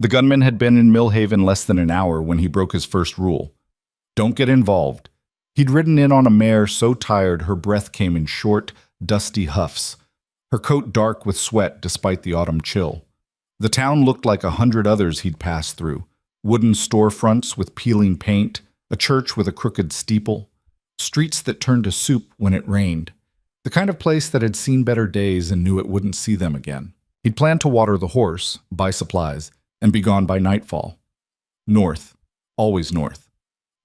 The gunman had been in Millhaven less than an hour when he broke his first rule. Don't get involved. He'd ridden in on a mare so tired her breath came in short, dusty huffs, her coat dark with sweat despite the autumn chill. The town looked like 100 others he'd passed through. Wooden storefronts with peeling paint, a church with a crooked steeple, streets that turned to soup when it rained. The kind of place that had seen better days and knew it wouldn't see them again. He'd planned to water the horse, buy supplies, and be gone by nightfall. North. Always north.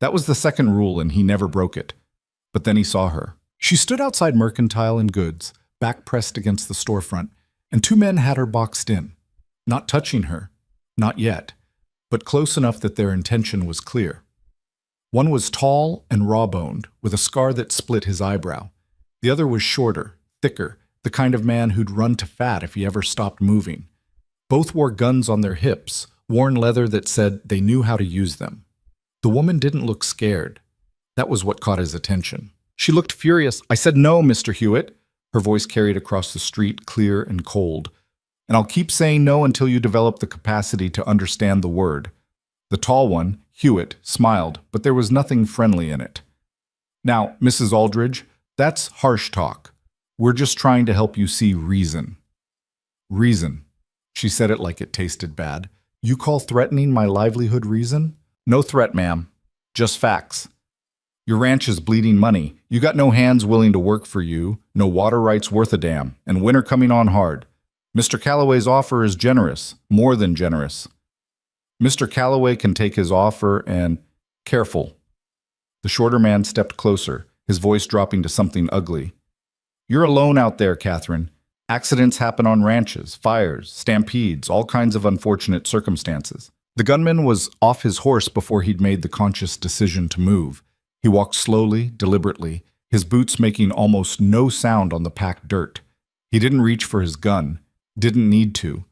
That was the second rule, and he never broke it. But then he saw her. She stood outside Mercantile and Goods, back pressed against the storefront, and two men had her boxed in. Not touching her. Not yet. But close enough that their intention was clear. One was tall and raw-boned, with a scar that split his eyebrow. The other was shorter, thicker, the kind of man who'd run to fat if he ever stopped moving. Both wore guns on their hips, worn leather that said they knew how to use them. The woman didn't look scared. That was what caught his attention. She looked furious. "I said no, Mr. Hewitt." Her voice carried across the street, clear and cold. "And I'll keep saying no until you develop the capacity to understand the word." The tall one, Hewitt, smiled, but there was nothing friendly in it. "Now, Mrs. Aldridge, that's harsh talk. We're just trying to help you see reason." "Reason." She said it like it tasted bad. "You call threatening my livelihood reason?" "No threat, ma'am. Just facts. Your ranch is bleeding money. You got no hands willing to work for you, no water rights worth a damn, and winter coming on hard. Mr. Calloway's offer is generous, more than generous. Mr. Calloway can take his offer and... Careful." The shorter man stepped closer, his voice dropping to something ugly. "You're alone out there, Catherine. Accidents happen on ranches, fires, stampedes, all kinds of unfortunate circumstances." The gunman was off his horse before he'd made the conscious decision to move. He walked slowly, deliberately, his boots making almost no sound on the packed dirt. He didn't reach for his gun, didn't need to.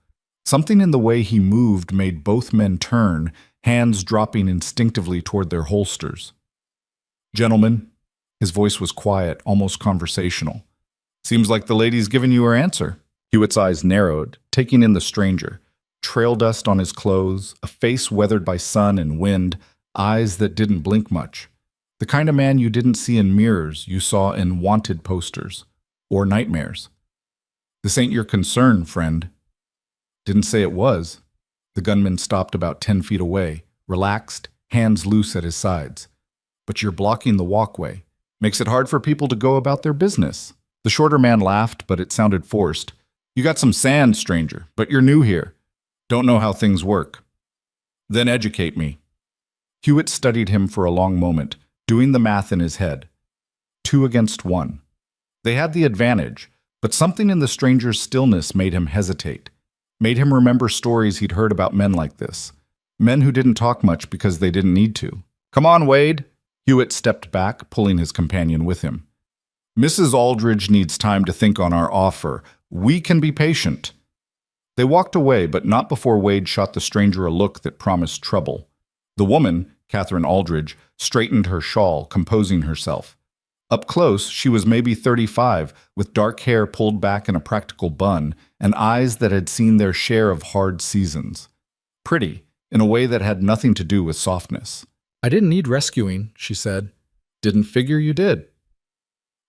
Something in the way he moved made both men turn, hands dropping instinctively toward their holsters. "Gentlemen," his voice was quiet, almost conversational. "Seems like the lady's given you her answer." Hewitt's eyes narrowed, taking in the stranger. Trail dust on his clothes, a face weathered by sun and wind, eyes that didn't blink much. The kind of man you didn't see in mirrors, you saw in wanted posters. Or nightmares. "This ain't your concern, friend." "Didn't say it was." The gunman stopped about 10 feet away, relaxed, hands loose at his sides. "But you're blocking the walkway. Makes it hard for people to go about their business." The shorter man laughed, but it sounded forced. "You got some sand, stranger, but you're new here. Don't know how things work." "Then educate me." Hewitt studied him for a long moment, doing the math in his head. 2 against 1. They had the advantage, but something in the stranger's stillness made him hesitate, made him remember stories he'd heard about men like this, men who didn't talk much because they didn't need to. "Come on, Wade." Hewitt stepped back, pulling his companion with him. "Mrs. Aldridge needs time to think on our offer. We can be patient." They walked away, but not before Wade shot the stranger a look that promised trouble. The woman, Catherine Aldridge, straightened her shawl, composing herself. Up close, she was maybe 35, with dark hair pulled back in a practical bun, and eyes that had seen their share of hard seasons. Pretty, in a way that had nothing to do with softness. "I didn't need rescuing," she said. "Didn't figure you did."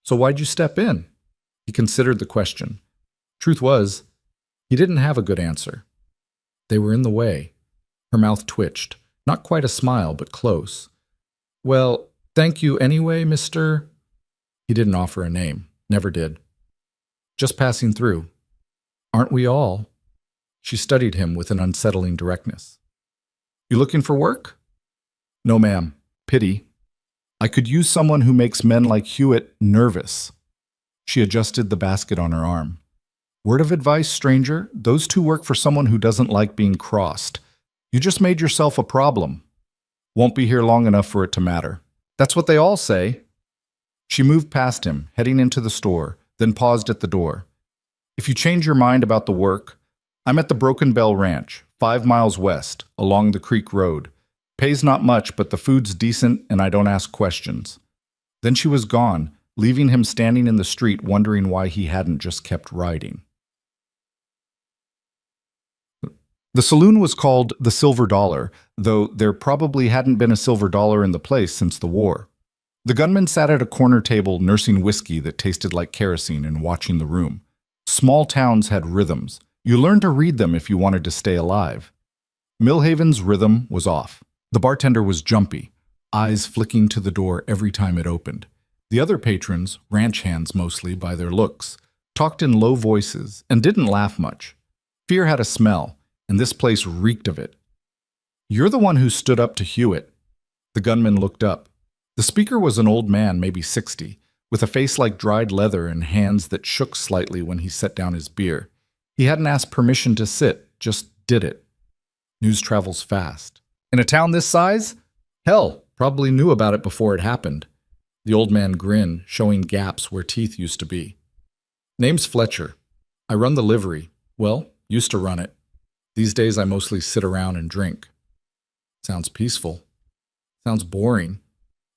"So why'd you step in?" He considered the question. Truth was, he didn't have a good answer. They were in the way. Her mouth twitched. Not quite a smile, but close. "Well, thank you anyway, Mr.." He didn't offer a name. Never did. "Just passing through." "Aren't we all?" She studied him with an unsettling directness. "You looking for work?" "No, ma'am. Pity. I could use someone who makes men like Hewitt nervous." She adjusted the basket on her arm. "Word of advice, stranger, those two work for someone who doesn't like being crossed. You just made yourself a problem. Won't be here long enough for it to matter." "That's what they all say." She moved past him, heading into the store, then paused at the door. "If you change your mind about the work, I'm at the Broken Bell Ranch, 5 miles west, along the Creek Road. Pays not much, but the food's decent and I don't ask questions." Then she was gone, leaving him standing in the street wondering why he hadn't just kept riding. The saloon was called the Silver Dollar, though there probably hadn't been a silver dollar in the place since the war. The gunman sat at a corner table nursing whiskey that tasted like kerosene and watching the room. Small towns had rhythms. You learned to read them if you wanted to stay alive. Millhaven's rhythm was off. The bartender was jumpy, eyes flicking to the door every time it opened. The other patrons, ranch hands mostly by their looks, talked in low voices and didn't laugh much. Fear had a smell, and this place reeked of it. "You're the one who stood up to Hewitt." The gunman looked up. The speaker was an old man, maybe 60, with a face like dried leather and hands that shook slightly when he set down his beer. He hadn't asked permission to sit, just did it. News travels fast. In a town this size? Hell, probably knew about it before it happened. The old man grinned, showing gaps where teeth used to be. "Name's Fletcher. I run the livery. Well, used to run it. These days I mostly sit around and drink." "Sounds peaceful." "Sounds boring."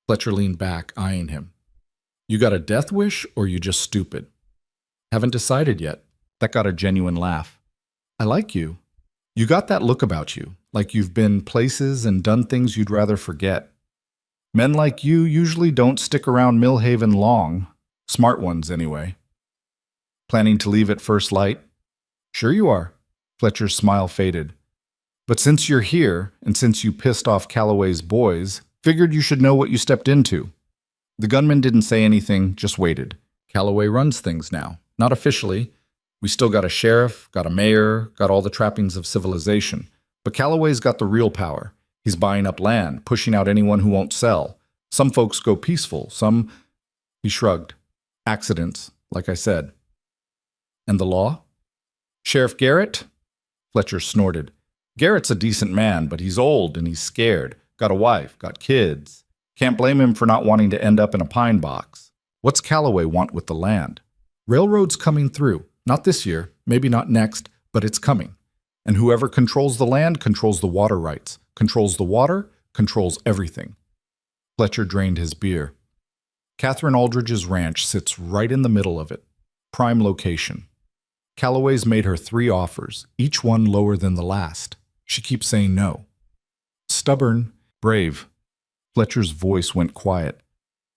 Fletcher leaned back, eyeing him. "You got a death wish, or you just stupid?" "Haven't decided yet." That got a genuine laugh. "I like you. You got that look about you, like you've been places and done things you'd rather forget. Men like you usually don't stick around Millhaven long. Smart ones, anyway." "Planning to leave at first light?" "Sure you are." Fletcher's smile faded. "But since you're here, and since you pissed off Calloway's boys, figured you should know what you stepped into." The gunman didn't say anything, just waited. "Calloway runs things now. Not officially. We still got a sheriff, got a mayor, got all the trappings of civilization. But Calloway's got the real power. He's buying up land, pushing out anyone who won't sell. Some folks go peaceful, some—" He shrugged. "Accidents, like I said." "And the law?" "Sheriff Garrett?" Fletcher snorted. "Garrett's a decent man, but he's old and he's scared. Got a wife, got kids. Can't blame him for not wanting to end up in a pine box. What's Calloway want with the land? Railroad's coming through. Not this year, maybe not next, but it's coming. And whoever controls the land controls the water rights. Controls the water, controls everything." Fletcher drained his beer. "Catherine Aldridge's ranch sits right in the middle of it. Prime location. Calloway's made her 3 offers, each one lower than the last. She keeps saying no. Stubborn, brave." Fletcher's voice went quiet.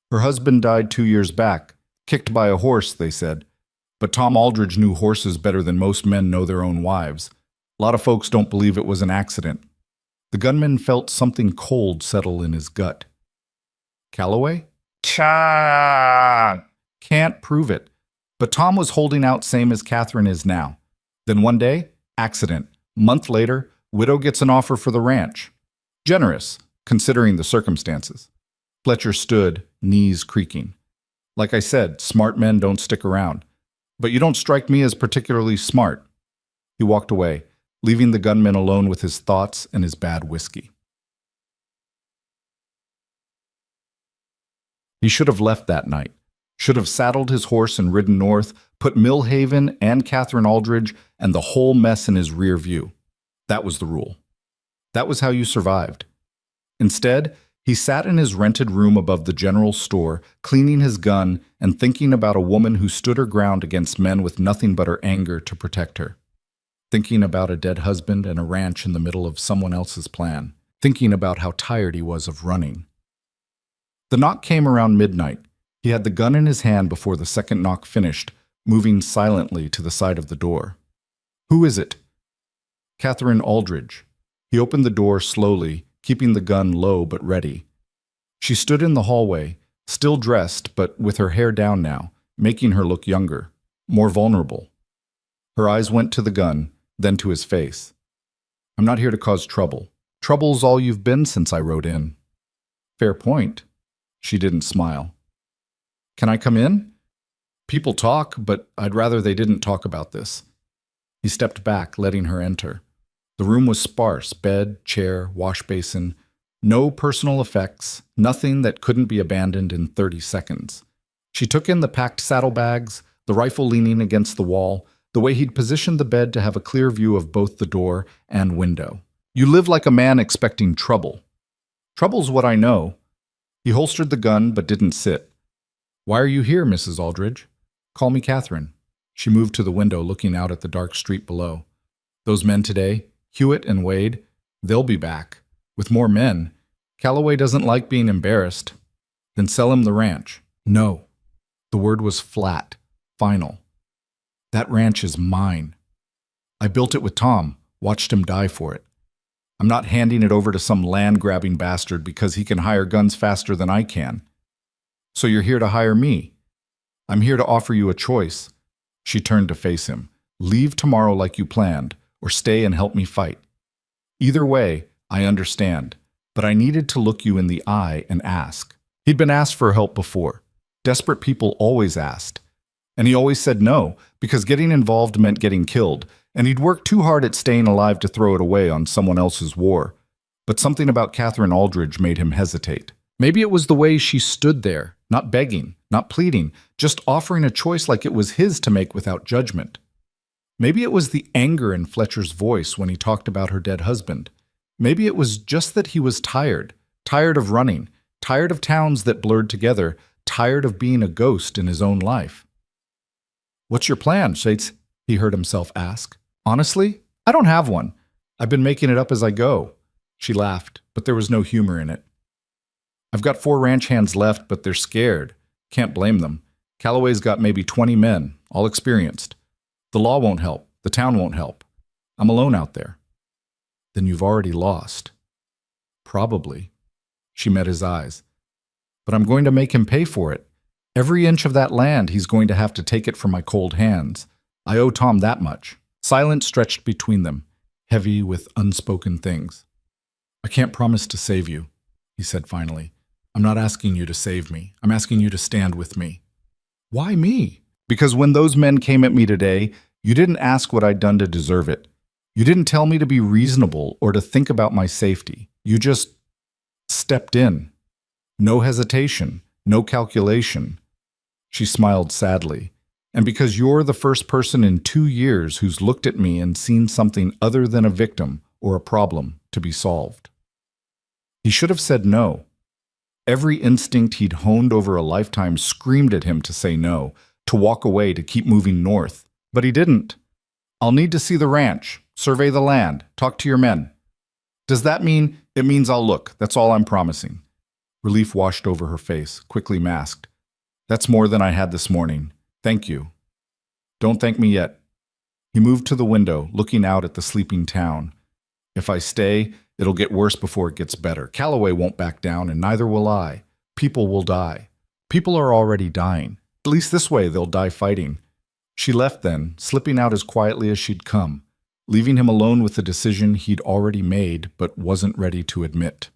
"Her husband died 2 years back. Kicked by a horse, they said. But Tom Aldridge knew horses better than most men know their own wives. A lot of folks don't believe it was an accident." The gunman felt something cold settle in his gut. "Calloway?" "Cha!" "Can't prove it. But Tom was holding out same as Catherine is now. Then one day, accident. Month later, widow gets an offer for the ranch. Generous, considering the circumstances." Fletcher stood, knees creaking. "Like I said, smart men don't stick around. But you don't strike me as particularly smart." He walked away, leaving the gunman alone with his thoughts and his bad whiskey. He should have left that night. Should have saddled his horse and ridden north, put Millhaven and Catherine Aldridge and the whole mess in his rear view. That was the rule. That was how you survived. Instead, he sat in his rented room above the general store, cleaning his gun and thinking about a woman who stood her ground against men with nothing but her anger to protect her. Thinking about a dead husband and a ranch in the middle of someone else's plan. Thinking about how tired he was of running. The knock came around midnight. He had the gun in his hand before the second knock finished, moving silently to the side of the door. "Who is it?" "Catherine Aldridge." He opened the door slowly, keeping the gun low but ready. She stood in the hallway, still dressed but with her hair down now, making her look younger, more vulnerable. Her eyes went to the gun, then to his face. "I'm not here to cause trouble. Trouble's all you've been since I rode in." "Fair point." She didn't smile. "Can I come in?" "People talk, but I'd rather they didn't talk about this." He stepped back, letting her enter. The room was sparse, bed, chair, wash basin. No personal effects, nothing that couldn't be abandoned in 30 seconds. She took in the packed saddlebags, the rifle leaning against the wall, the way he'd positioned the bed to have a clear view of both the door and window. "You live like a man expecting trouble." "Trouble's what I know." He holstered the gun but didn't sit. "Why are you here, Mrs. Aldridge?" "Call me Catherine." She moved to the window, looking out at the dark street below. "Those men today, Hewitt and Wade, they'll be back. With more men. Calloway doesn't like being embarrassed. Then sell him the ranch. No. The word was flat, final. That ranch is mine. I built it with Tom, watched him die for it. I'm not handing it over to some land-grabbing bastard because he can hire guns faster than I can. So you're here to hire me. I'm here to offer you a choice. She turned to face him. Leave tomorrow like you planned, or stay and help me fight. Either way, I understand, but I needed to look you in the eye and ask. He'd been asked for help before. Desperate people always asked. And he always said no, because getting involved meant getting killed, and he'd worked too hard at staying alive to throw it away on someone else's war. But something about Catherine Aldridge made him hesitate. Maybe it was the way she stood there, not begging, not pleading, just offering a choice like it was his to make without judgment. Maybe it was the anger in Fletcher's voice when he talked about her dead husband. Maybe it was just that he was tired of running, tired of towns that blurred together, tired of being a ghost in his own life. "What's your plan, Shates?" he heard himself ask. "Honestly, I don't have one. I've been making it up as I go." She laughed, but there was no humor in it. "I've got 4 ranch hands left, but they're scared. Can't blame them. Calloway's got maybe 20 men, all experienced. The law won't help. The town won't help. I'm alone out there." "Then you've already lost." "Probably." She met his eyes. "But I'm going to make him pay for it. Every inch of that land, he's going to have to take it from my cold hands. I owe Tom that much." Silence stretched between them, heavy with unspoken things. "I can't promise to save you," he said finally. "I'm not asking you to save me. I'm asking you to stand with me." "Why me?" "Because when those men came at me today, you didn't ask what I'd done to deserve it. You didn't tell me to be reasonable or to think about my safety. You just stepped in. No hesitation, no calculation." She smiled sadly. "And because you're the first person in 2 years who's looked at me and seen something other than a victim or a problem to be solved." He should have said no. Every instinct he'd honed over a lifetime screamed at him to say no, to walk away, to keep moving north. But he didn't. "I'll need to see the ranch, survey the land, talk to your men." "Does that mean—" "It means I'll look. That's all I'm promising." Relief washed over her face, quickly masked. "That's more than I had this morning. Thank you." "Don't thank me yet." He moved to the window, looking out at the sleeping town. "If I stay, it'll get worse before it gets better. Calloway won't back down, and neither will I. People will die. People are already dying. At least this way they'll die fighting." She left then, slipping out as quietly as she'd come, leaving him alone with the decision he'd already made but wasn't ready to admit.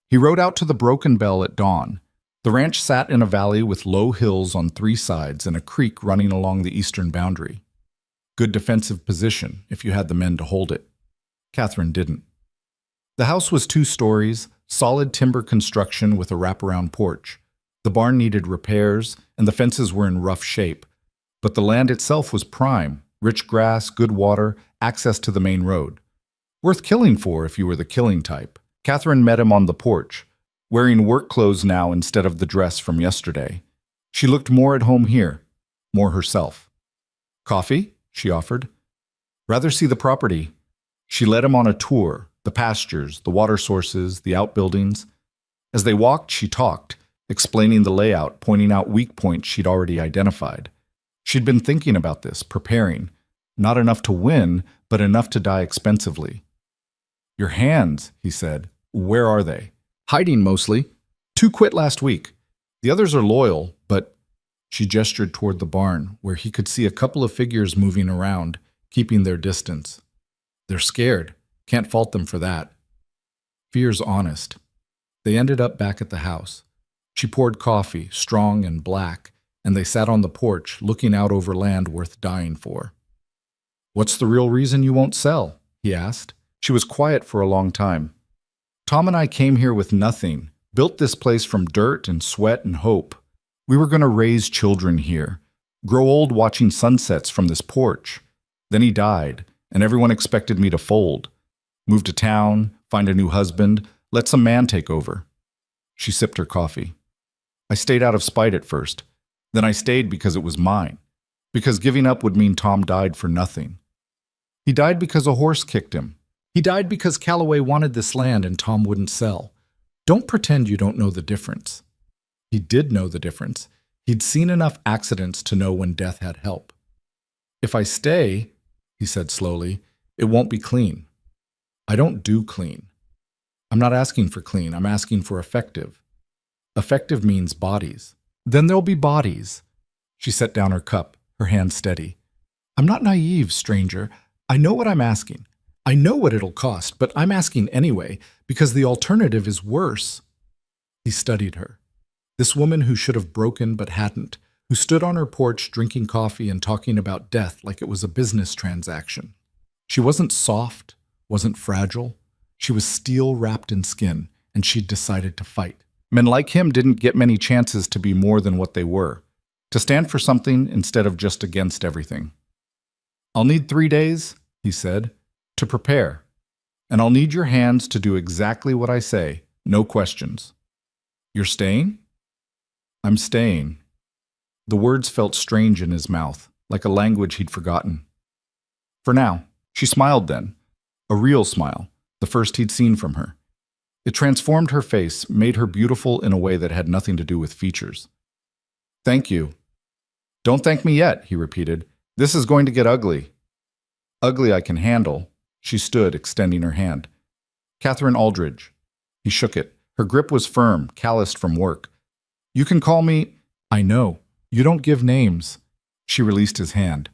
He rode out to the Broken Bell at dawn. The ranch sat in a valley with low hills on 3 sides and a creek running along the eastern boundary. Good defensive position if you had the men to hold it. Catherine didn't. The house was 2 stories, solid timber construction with a wraparound porch. The barn needed repairs, and the fences were in rough shape. But the land itself was prime, rich grass, good water, access to the main road. Worth killing for if you were the killing type. Catherine met him on the porch, wearing work clothes now instead of the dress from yesterday. She looked more at home here, more herself. "Coffee?" she offered. "Rather see the property." She led him on a tour, the pastures, the water sources, the outbuildings. As they walked, she talked, explaining the layout, pointing out weak points she'd already identified. She'd been thinking about this, preparing. Not enough to win, but enough to die expensively. "Your hands," he said. "Where are they?" "Hiding mostly. 2 quit last week. The others are loyal, but—" She gestured toward the barn, where he could see a couple of figures moving around, keeping their distance. "They're scared. Can't fault them for that." Fear's honest. They ended up back at the house. She poured coffee, strong and black, and they sat on the porch, looking out over land worth dying for. "What's the real reason you won't sell?" he asked. She was quiet for a long time. "Tom and I came here with nothing, built this place from dirt and sweat and hope. We were going to raise children here, grow old watching sunsets from this porch. Then he died, and everyone expected me to fold. Move to town, find a new husband, let some man take over." She sipped her coffee. "I stayed out of spite at first. Then I stayed because it was mine. Because giving up would mean Tom died for nothing. He died because a horse kicked him. He died because Calloway wanted this land and Tom wouldn't sell. Don't pretend you don't know the difference. He did know the difference. He'd seen enough accidents to know when death had help. If I stay, he said slowly, it won't be clean. I don't do clean. I'm not asking for clean, I'm asking for effective. Effective means bodies. Then there'll be bodies. She set down her cup, her hand steady. I'm not naive, stranger. I know what I'm asking. I know what it'll cost, but I'm asking anyway, because the alternative is worse. He studied her. This woman who should have broken but hadn't, who stood on her porch drinking coffee and talking about death like it was a business transaction. She wasn't soft, wasn't fragile. She was steel wrapped in skin, and she'd decided to fight. Men like him didn't get many chances to be more than what they were, to stand for something instead of just against everything. I'll need 3 days, he said, to prepare, and I'll need your hands to do exactly what I say, no questions. You're staying? I'm staying. The words felt strange in his mouth, like a language he'd forgotten. For now, she smiled then, a real smile, the first he'd seen from her. It transformed her face, made her beautiful in a way that had nothing to do with features. Thank you. Don't thank me yet, he repeated. This is going to get ugly. Ugly I can handle. She stood, extending her hand. Catherine Aldridge. He shook it. Her grip was firm, calloused from work. You can call me... I know. You don't give names. She released his hand.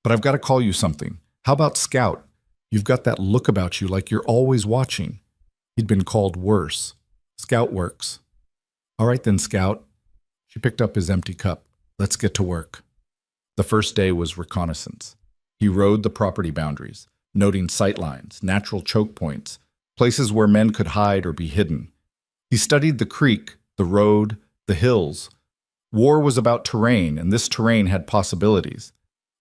But I've got to call you something. How about Scout? You've got that look about you like you're always watching. He'd been called worse. Scout works. All right then, Scout. She picked up his empty cup. Let's get to work. The first day was reconnaissance. He rode the property boundaries, noting sight lines, natural choke points, places where men could hide or be hidden. He studied the creek, the road, the hills. War was about terrain, and this terrain had possibilities.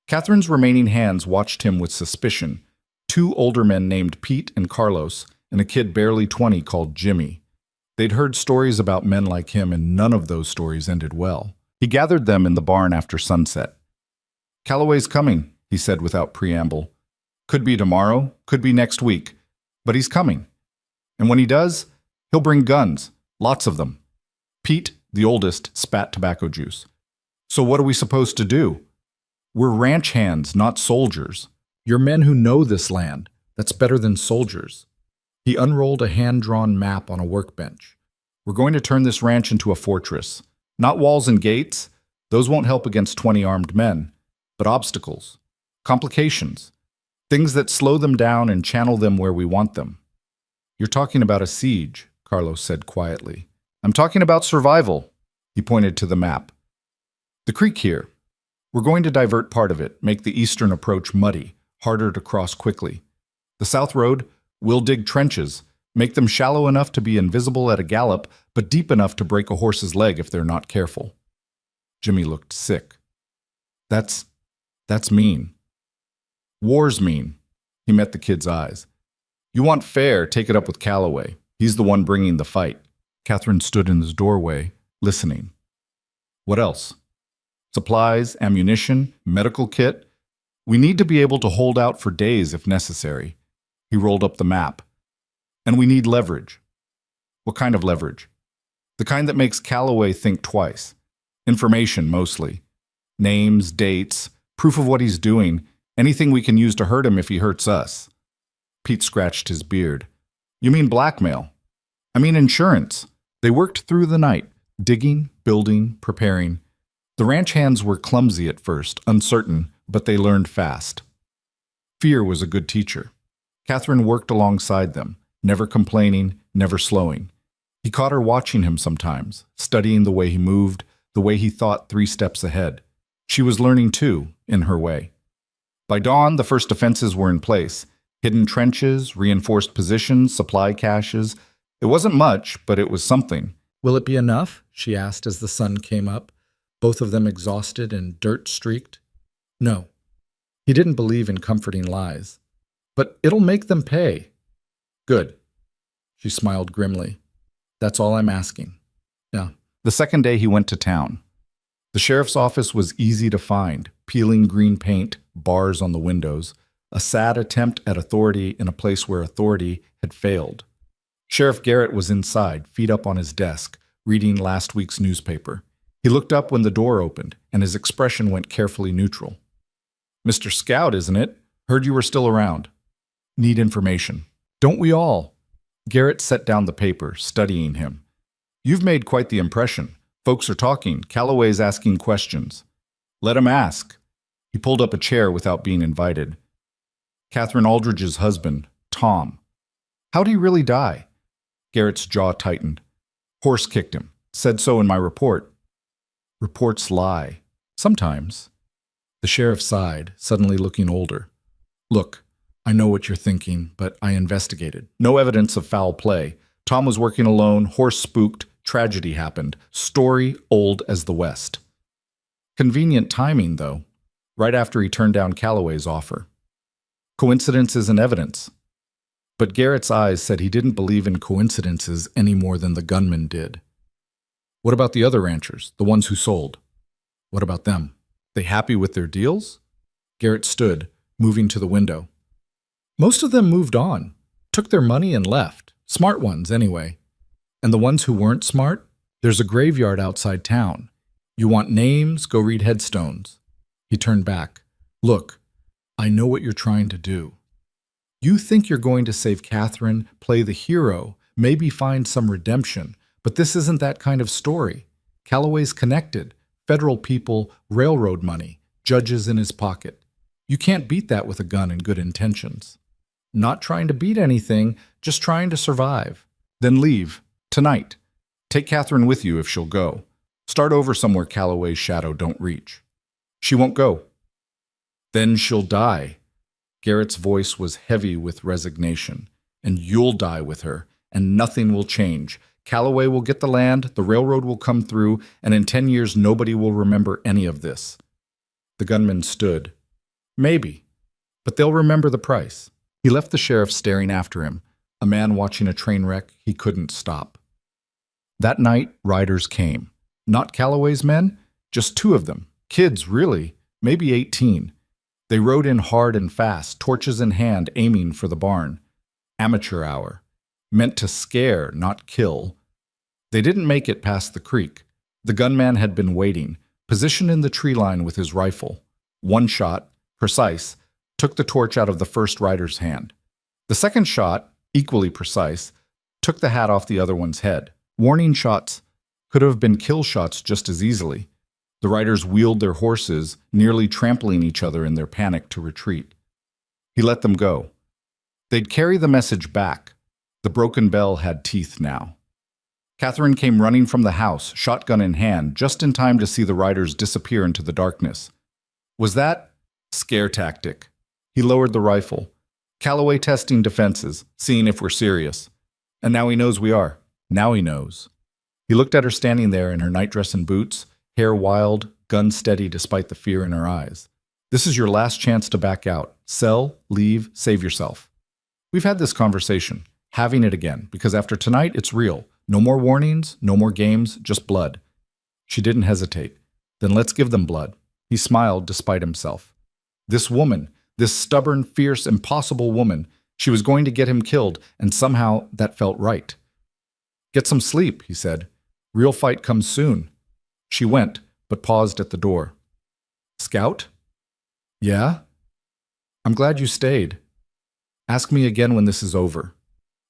Catherine's remaining hands watched him with suspicion. 2 older men named Pete and Carlos, and a kid barely 20 called Jimmy. They'd heard stories about men like him, and none of those stories ended well. He gathered them in the barn after sunset. Calloway's coming, he said without preamble. Could be tomorrow, could be next week, but he's coming. And when he does, he'll bring guns, lots of them. Pete, the oldest, spat tobacco juice. So what are we supposed to do? We're ranch hands, not soldiers. You're men who know this land. That's better than soldiers. He unrolled a hand-drawn map on a workbench. We're going to turn this ranch into a fortress. Not walls and gates. Those won't help against 20 armed men. But obstacles. Complications. Things that slow them down and channel them where we want them. You're talking about a siege, Carlos said quietly. I'm talking about survival. He pointed to the map. The creek here. We're going to divert part of it, make the eastern approach muddy, harder to cross quickly. The south road, we'll dig trenches, make them shallow enough to be invisible at a gallop, but deep enough to break a horse's leg if they're not careful. Jimmy looked sick. That's mean. War's mean. He met the kid's eyes. You want fair, take it up with Calloway. He's the one bringing the fight. Catherine stood in his doorway, listening. What else? Supplies, ammunition, medical kit. We need to be able to hold out for days if necessary. He rolled up the map. And we need leverage. What kind of leverage? The kind that makes Calloway think twice. Information, mostly. Names, dates, proof of what he's doing, anything we can use to hurt him if he hurts us. Pete scratched his beard. You mean blackmail? I mean insurance. They worked through the night, digging, building, preparing. The ranch hands were clumsy at first, uncertain, but they learned fast. Fear was a good teacher. Catherine worked alongside them, never complaining, never slowing. He caught her watching him sometimes, studying the way he moved, the way he thought 3 steps ahead. She was learning too, in her way. By dawn, the first defenses were in place. Hidden trenches, reinforced positions, supply caches. It wasn't much, but it was something. Will it be enough? She asked as the sun came up, both of them exhausted and dirt-streaked. No. He didn't believe in comforting lies. But it'll make them pay. Good. She smiled grimly. That's all I'm asking. Yeah. The second day he went to town. The sheriff's office was easy to find, peeling green paint, bars on the windows, a sad attempt at authority in a place where authority had failed. Sheriff Garrett was inside, feet up on his desk, reading last week's newspaper. He looked up when the door opened, and his expression went carefully neutral. "Mr. Scout, isn't it? Heard you were still around. Need information." "Don't we all?" Garrett set down the paper, studying him. "You've made quite the impression. Folks are talking. Calloway's asking questions." "Let him ask." He pulled up a chair without being invited. "Catherine Aldridge's husband, Tom. How'd he really die?" Garrett's jaw tightened. "Horse kicked him. Said so in my report." "Reports lie. Sometimes." The sheriff sighed, suddenly looking older. "Look, I know what you're thinking, but I investigated. No evidence of foul play. Tom was working alone, horse spooked, tragedy happened. Story old as the West." Convenient timing, though, right after he turned down Calloway's offer. Coincidence isn't evidence. But Garrett's eyes said he didn't believe in coincidences any more than the gunman did. "What about the other ranchers, the ones who sold? What about them? They happy with their deals?" Garrett stood, moving to the window. "Most of them moved on, took their money and left. Smart ones, anyway. And the ones who weren't smart? There's a graveyard outside town. You want names? Go read headstones." He turned back. "Look, I know what you're trying to do. You think you're going to save Catherine, play the hero, maybe find some redemption, but this isn't that kind of story. Calloway's connected, federal people, railroad money, judges in his pocket. You can't beat that with a gun and good intentions. Not trying to beat anything, just trying to survive. Then leave, tonight. Take Catherine with you if she'll go. Start over somewhere Calloway's shadow don't reach." "She won't go." "Then she'll die." Garrett's voice was heavy with resignation. "And you'll die with her, and nothing will change. Calloway will get the land, the railroad will come through, and in 10 years nobody will remember any of this." The gunman stood. "Maybe, but they'll remember the price." He left the sheriff staring after him, a man watching a train wreck he couldn't stop. That night, riders came. Not Calloway's men, just 2 of them. Kids, really, maybe 18. They rode in hard and fast, torches in hand, aiming for the barn. Amateur hour. Meant to scare, not kill. They didn't make it past the creek. The gunman had been waiting, positioned in the tree line with his rifle. One shot, precise, took the torch out of the first rider's hand. The second shot, equally precise, took the hat off the other one's head. Warning shots could have been kill shots just as easily. The riders wheeled their horses, nearly trampling each other in their panic to retreat. He let them go. They'd carry the message back. The broken bell had teeth now. Catherine came running from the house, shotgun in hand, just in time to see the riders disappear into the darkness. Was that scare tactic? He lowered the rifle. Calloway testing defenses, seeing if we're serious. And now he knows we are. Now he knows. He looked at her standing there in her nightdress and boots, hair wild, gun steady despite the fear in her eyes. This is your last chance to back out. Sell, leave, save yourself. We've had this conversation, having it again, because after tonight it's real. No more warnings, no more games, just blood. She didn't hesitate. Then let's give them blood. He smiled despite himself. This woman, this stubborn, fierce, impossible woman, she was going to get him killed, and somehow that felt right. Get some sleep, he said. Real fight comes soon. She went, but paused at the door. Scout? Yeah? I'm glad you stayed. Ask me again when this is over.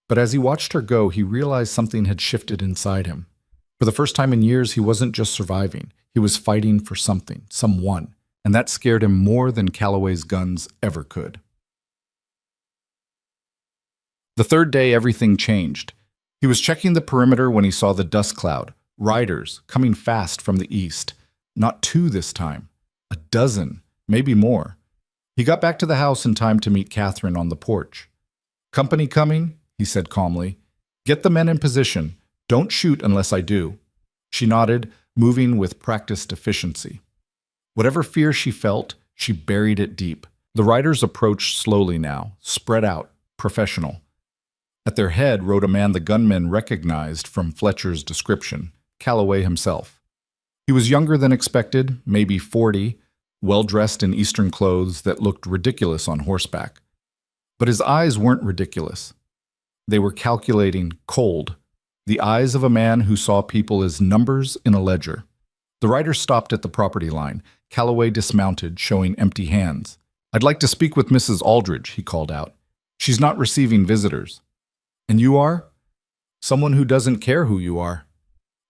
But as he watched her go, he realized something had shifted inside him. For the first time in years, he wasn't just surviving. He was fighting for something, someone, and that scared him more than Calloway's guns ever could. The third day, everything changed. He was checking the perimeter when he saw the dust cloud, riders coming fast from the east. Not 2 this time, 12, maybe more. He got back to the house in time to meet Catherine on the porch. Company coming? He said calmly. Get the men in position. Don't shoot unless I do. She nodded, moving with practiced efficiency. Whatever fear she felt, she buried it deep. The riders approached slowly now, spread out, professional. At their head rode a man the gunmen recognized from Fletcher's description, Calloway himself. He was younger than expected, maybe 40, well-dressed in Eastern clothes that looked ridiculous on horseback. But his eyes weren't ridiculous. They were calculating, cold, the eyes of a man who saw people as numbers in a ledger. The rider stopped at the property line. Calloway dismounted, showing empty hands. "I'd like to speak with Mrs. Aldridge," he called out. "She's not receiving visitors." "And you are?" "Someone who doesn't care who you are."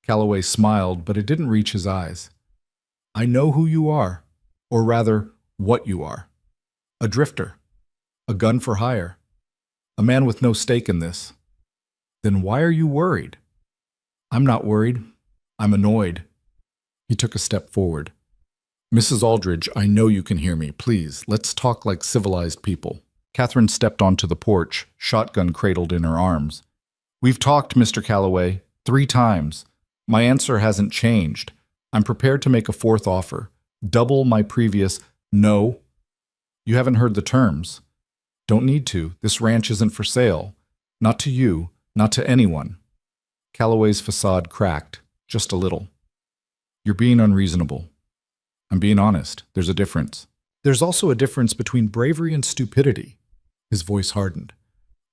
Calloway smiled, but it didn't reach his eyes. "I know who you are, or rather, what you are. A drifter. A gun for hire. A man with no stake in this." "Then why are you worried?" "I'm not worried. I'm annoyed." He took a step forward. "Mrs. Aldridge, I know you can hear me. Please, let's talk like civilized people." Catherine stepped onto the porch, shotgun cradled in her arms. "We've talked, Mr. Calloway, 3 times. My answer hasn't changed. I'm prepared to make a 4th offer. Double my previous no. You haven't heard the terms. Don't need to. This ranch isn't for sale. Not to you, not to anyone." Calloway's facade cracked, just a little. "You're being unreasonable." "I'm being honest. There's a difference." "There's also a difference between bravery and stupidity." His voice hardened.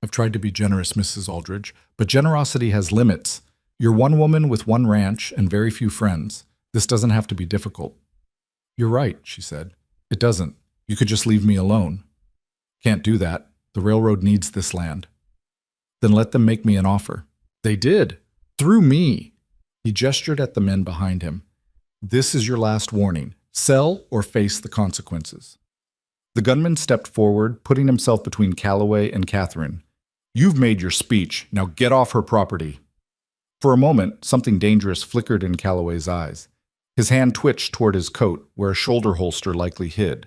"I've tried to be generous, Mrs. Aldridge, but generosity has limits. You're one woman with one ranch and very few friends. This doesn't have to be difficult." "You're right," she said. "It doesn't. You could just leave me alone." "Can't do that. The railroad needs this land." "Then let them make me an offer." "They did. Through me." He gestured at the men behind him. "This is your last warning. Sell or face the consequences." The gunman stepped forward, putting himself between Calloway and Catherine. "You've made your speech. Now get off her property." For a moment, something dangerous flickered in Calloway's eyes. His hand twitched toward his coat, where a shoulder holster likely hid.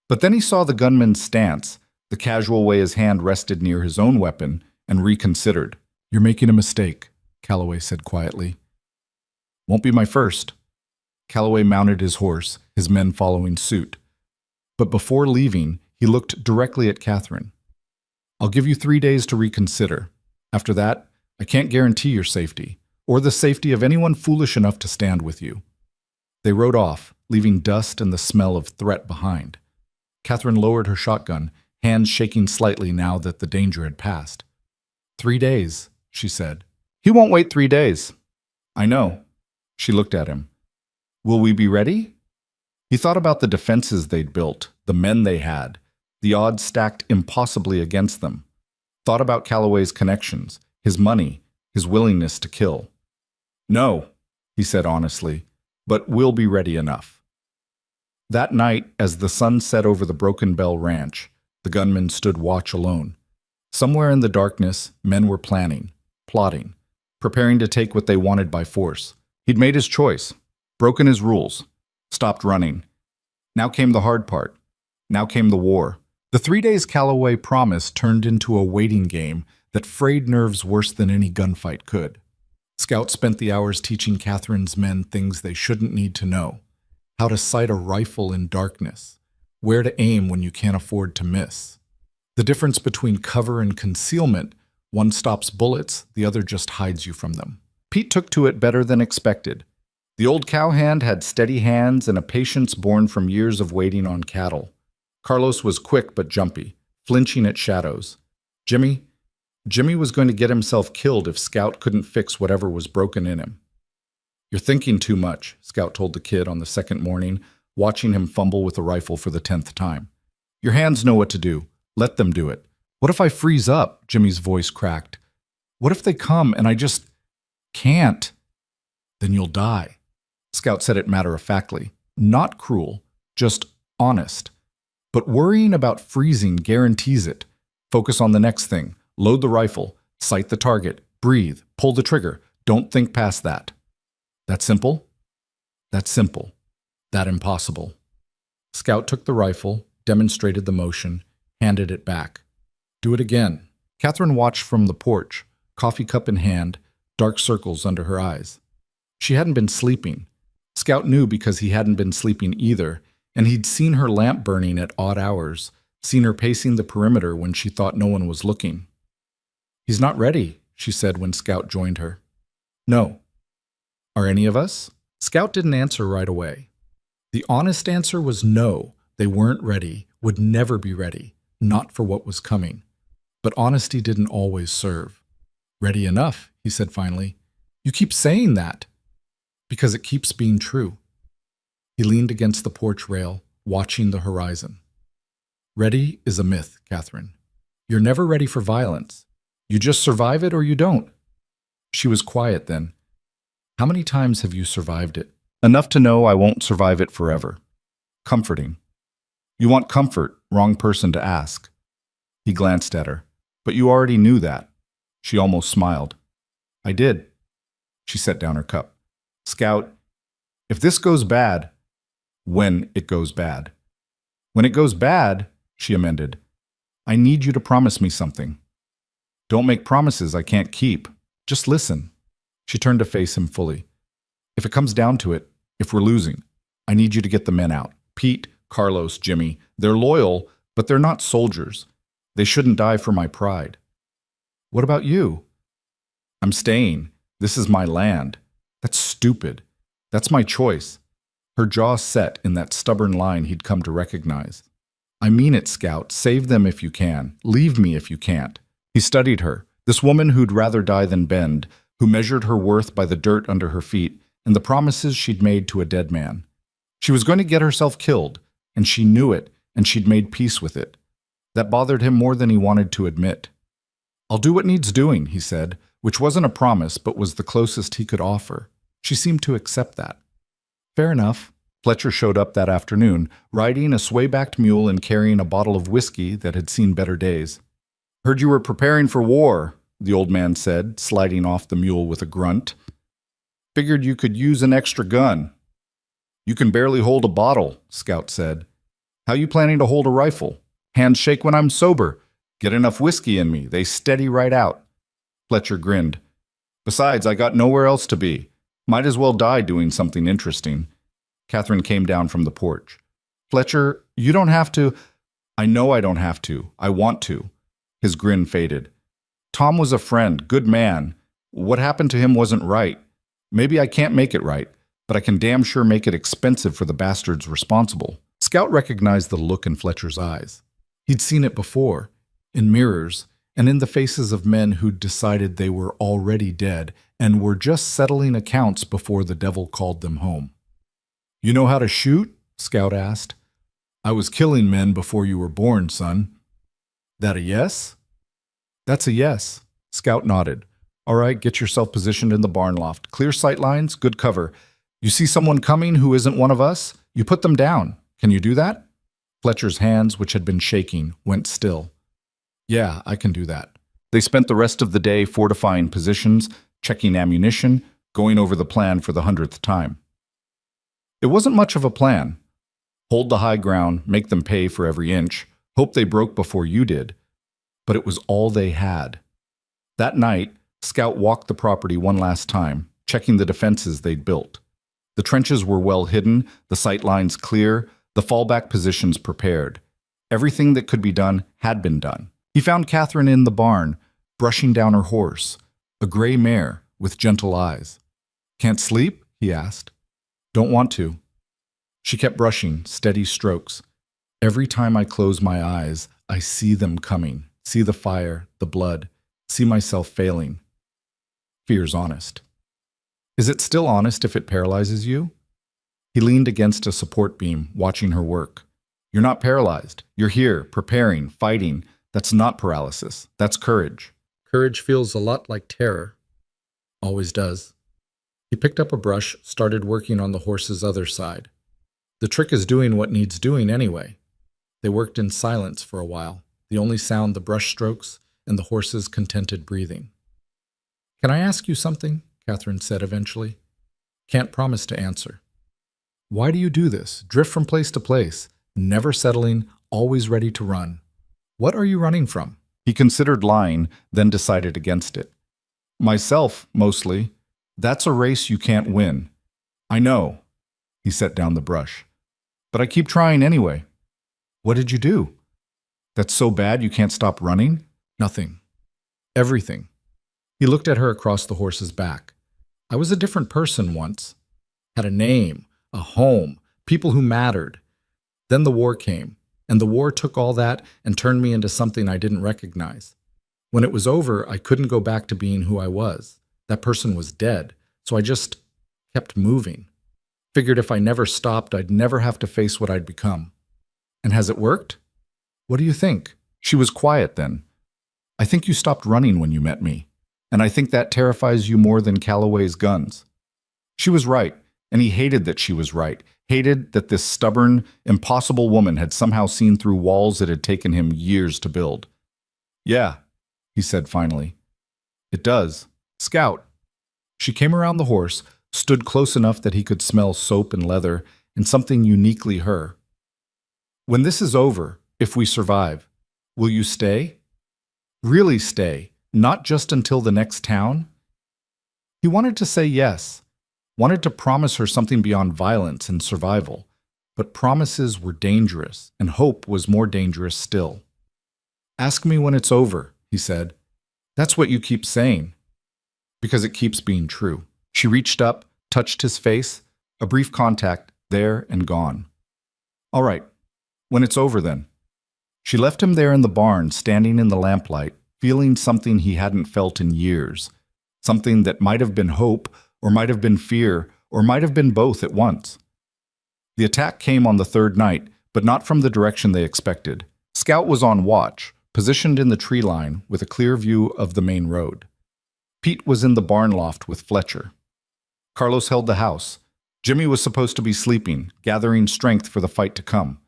But then he saw the gunman's stance, the casual way his hand rested near his own weapon, and reconsidered. "You're making a mistake," Calloway said quietly. "Won't be my first." Calloway mounted his horse, his men following suit. But before leaving, he looked directly at Catherine. "I'll give you 3 days to reconsider. After that, I can't guarantee your safety, or the safety of anyone foolish enough to stand with you." They rode off, leaving dust and the smell of threat behind. Catherine lowered her shotgun, hands shaking slightly now that the danger had passed. 3 days, she said. "He won't wait 3 days." "I know." She looked at him. "Will we be ready?" He thought about the defenses they'd built, the men they had, the odds stacked impossibly against them. Thought about Calloway's connections, his money, his willingness to kill. "No," he said honestly, "but we'll be ready enough." That night, as the sun set over the Broken Bell Ranch, the gunman stood watch alone. Somewhere in the darkness, men were planning, plotting, preparing to take what they wanted by force. He'd made his choice, broken his rules, stopped running. Now came the hard part. Now came the war. The 3 days Calloway promised turned into a waiting game that frayed nerves worse than any gunfight could. Scout spent the hours teaching Catherine's men things they shouldn't need to know. How to sight a rifle in darkness. Where to aim when you can't afford to miss. The difference between cover and concealment, one stops bullets, the other just hides you from them. Pete took to it better than expected. The old cowhand had steady hands and a patience born from years of waiting on cattle. Carlos was quick but jumpy, flinching at shadows. Jimmy was going to get himself killed if Scout couldn't fix whatever was broken in him. "You're thinking too much," Scout told the kid on the second morning, watching him fumble with a rifle for the 10th time. "Your hands know what to do. Let them do it." "What if I freeze up?" Jimmy's voice cracked. "What if they come and I just can't?" "Then you'll die." Scout said it matter-of-factly. Not cruel, just honest. But worrying about freezing guarantees it. Focus on the next thing. Load the rifle. Sight the target. Breathe. Pull the trigger. Don't think past that. That simple? That simple. That impossible. Scout took the rifle, demonstrated the motion, handed it back. "Do it again." Catherine watched from the porch, coffee cup in hand, dark circles under her eyes. She hadn't been sleeping. Scout knew because he hadn't been sleeping either, and he'd seen her lamp burning at odd hours, seen her pacing the perimeter when she thought no one was looking. "He's not ready," she said when Scout joined her. "No." "Are any of us?" Scout didn't answer right away. The honest answer was no, they weren't ready, would never be ready, not for what was coming. But honesty didn't always serve. Ready enough, he said finally. You keep saying that. Because it keeps being true. He leaned against the porch rail, watching the horizon. Ready is a myth, Catherine. You're never ready for violence. You just survive it or you don't. She was quiet then. How many times have you survived it? Enough to know I won't survive it forever. Comforting. You want comfort, wrong person to ask. He glanced at her. But you already knew that. She almost smiled. I did. She set down her cup. Scout, if this goes bad, when it goes bad. When it goes bad, she amended, I need you to promise me something. Don't make promises I can't keep. Just listen. She turned to face him fully. If it comes down to it, if we're losing, I need you to get the men out. Pete, Carlos, Jimmy, they're loyal, but they're not soldiers. They shouldn't die for my pride. What about you? I'm staying. This is my land. That's stupid. That's my choice. Her jaw set in that stubborn line he'd come to recognize. I mean it, Scout. Save them if you can. Leave me if you can't. He studied her, this woman who'd rather die than bend, who measured her worth by the dirt under her feet and the promises she'd made to a dead man. She was going to get herself killed, and she knew it, and she'd made peace with it. That bothered him more than he wanted to admit. I'll do what needs doing, he said, which wasn't a promise but was the closest he could offer. She seemed to accept that. Fair enough. Fletcher showed up that afternoon, riding a sway-backed mule and carrying a bottle of whiskey that had seen better days. Heard you were preparing for war, the old man said, sliding off the mule with a grunt. Figured you could use an extra gun. You can barely hold a bottle, Scout said. How you planning to hold a rifle? Hands shake when I'm sober. Get enough whiskey in me, they steady right out. Fletcher grinned. Besides, I got nowhere else to be. Might as well die doing something interesting. Catherine came down from the porch. Fletcher, you don't have to. I know I don't have to. I want to. His grin faded. Tom was a friend, good man. What happened to him wasn't right. Maybe I can't make it right, but I can damn sure make it expensive for the bastards responsible. Scout recognized the look in Fletcher's eyes. He'd seen it before, in mirrors, and in the faces of men who'd decided they were already dead and were just settling accounts before the devil called them home. You know how to shoot? Scout asked. I was killing men before you were born, son. That a yes? That's a yes. Scout nodded. All right, get yourself positioned in the barn loft. Clear sight lines, good cover. You see someone coming who isn't one of us? You put them down. Can you do that? Fletcher's hands, which had been shaking, went still. Yeah, I can do that. They spent the rest of the day fortifying positions, checking ammunition, going over the plan for the 100th time. It wasn't much of a plan. Hold the high ground, make them pay for every inch, hope they broke before you did. But it was all they had. That night, Scout walked the property one last time, checking the defenses they'd built. The trenches were well hidden, the sight lines clear, the fallback positions prepared. Everything that could be done had been done. He found Catherine in the barn, brushing down her horse, a gray mare with gentle eyes. Can't sleep? He asked. Don't want to. She kept brushing, steady strokes. Every time I close my eyes, I see them coming, see the fire, the blood, see myself failing. Fear's honest. Is it still honest if it paralyzes you? He leaned against a support beam, watching her work. You're not paralyzed. You're here, preparing, fighting. That's not paralysis. That's courage. Courage feels a lot like terror. Always does. He picked up a brush, started working on the horse's other side. The trick is doing what needs doing anyway. They worked in silence for a while, the only sound the brush strokes and the horse's contented breathing. Can I ask you something? Catherine said eventually. Can't promise to answer. Why do you do this? Drift from place to place, never settling, always ready to run. What are you running from? He considered lying, then decided against it. Myself, mostly. That's a race you can't win. I know. He set down the brush. But I keep trying anyway. What did you do? That's so bad you can't stop running? Nothing. Everything. He looked at her across the horse's back. I was a different person once. Had a name, a home, people who mattered. Then the war came, and the war took all that and turned me into something I didn't recognize. When it was over, I couldn't go back to being who I was. That person was dead, so I just kept moving. Figured if I never stopped, I'd never have to face what I'd become. And has it worked? What do you think? She was quiet then. I think you stopped running when you met me, and I think that terrifies you more than Calloway's guns. She was right, and he hated that she was right, hated that this stubborn, impossible woman had somehow seen through walls it had taken him years to build. Yeah, he said finally. It does. Scout. She came around the horse, stood close enough that he could smell soap and leather and something uniquely her. When this is over, if we survive, will you stay? Really stay, not just until the next town? He wanted to say yes, wanted to promise her something beyond violence and survival, but promises were dangerous, and hope was more dangerous still. Ask me when it's over, he said. That's what you keep saying. Because it keeps being true. She reached up, touched his face, a brief contact, there and gone. All right, when it's over then. She left him there in the barn, standing in the lamplight, feeling something he hadn't felt in years, something that might have been hope, or might have been fear, or might have been both at once. The attack came on the third night, but not from the direction they expected. Scout was on watch, positioned in the tree line with a clear view of the main road. Pete was in the barn loft with Fletcher. Carlos held the house. Jimmy was supposed to be sleeping, gathering strength for the fight to come.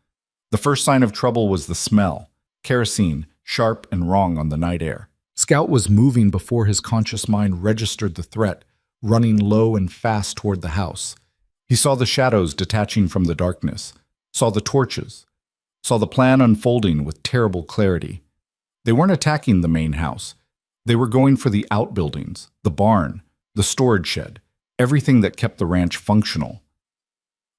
The first sign of trouble was the smell, kerosene, sharp and wrong on the night air. Scout was moving before his conscious mind registered the threat, running low and fast toward the house. He saw the shadows detaching from the darkness, saw the torches, saw the plan unfolding with terrible clarity. They weren't attacking the main house. They were going for the outbuildings, the barn, the storage shed, everything that kept the ranch functional.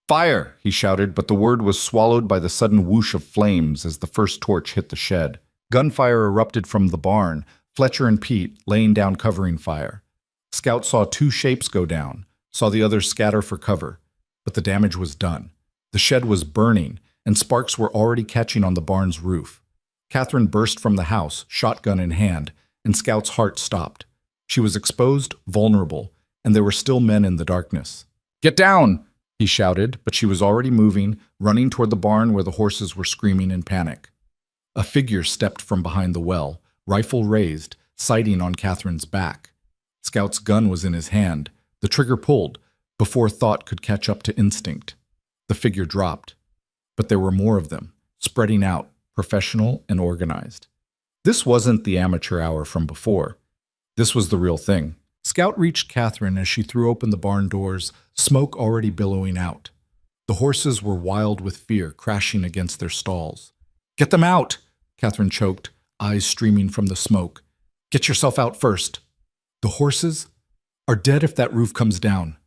Fire, he shouted, but the word was swallowed by the sudden whoosh of flames as the first torch hit the shed. Gunfire erupted from the barn, Fletcher and Pete laying down covering fire. Scout saw two shapes go down, saw the others scatter for cover, but the damage was done. The shed was burning, and sparks were already catching on the barn's roof. Catherine burst from the house, shotgun in hand, and Scout's heart stopped. She was exposed, vulnerable, and there were still men in the darkness. Get down, he shouted, but she was already moving, running toward the barn where the horses were screaming in panic. A figure stepped from behind the well, rifle raised, sighting on Catherine's back. Scout's gun was in his hand, the trigger pulled, before thought could catch up to instinct. The figure dropped. But there were more of them, spreading out, professional and organized. This wasn't the amateur hour from before. This was the real thing. Scout reached Catherine as she threw open the barn doors, smoke already billowing out. The horses were wild with fear, crashing against their stalls. Get them out, Catherine choked, eyes streaming from the smoke. Get yourself out first. The horses are dead if that roof comes down.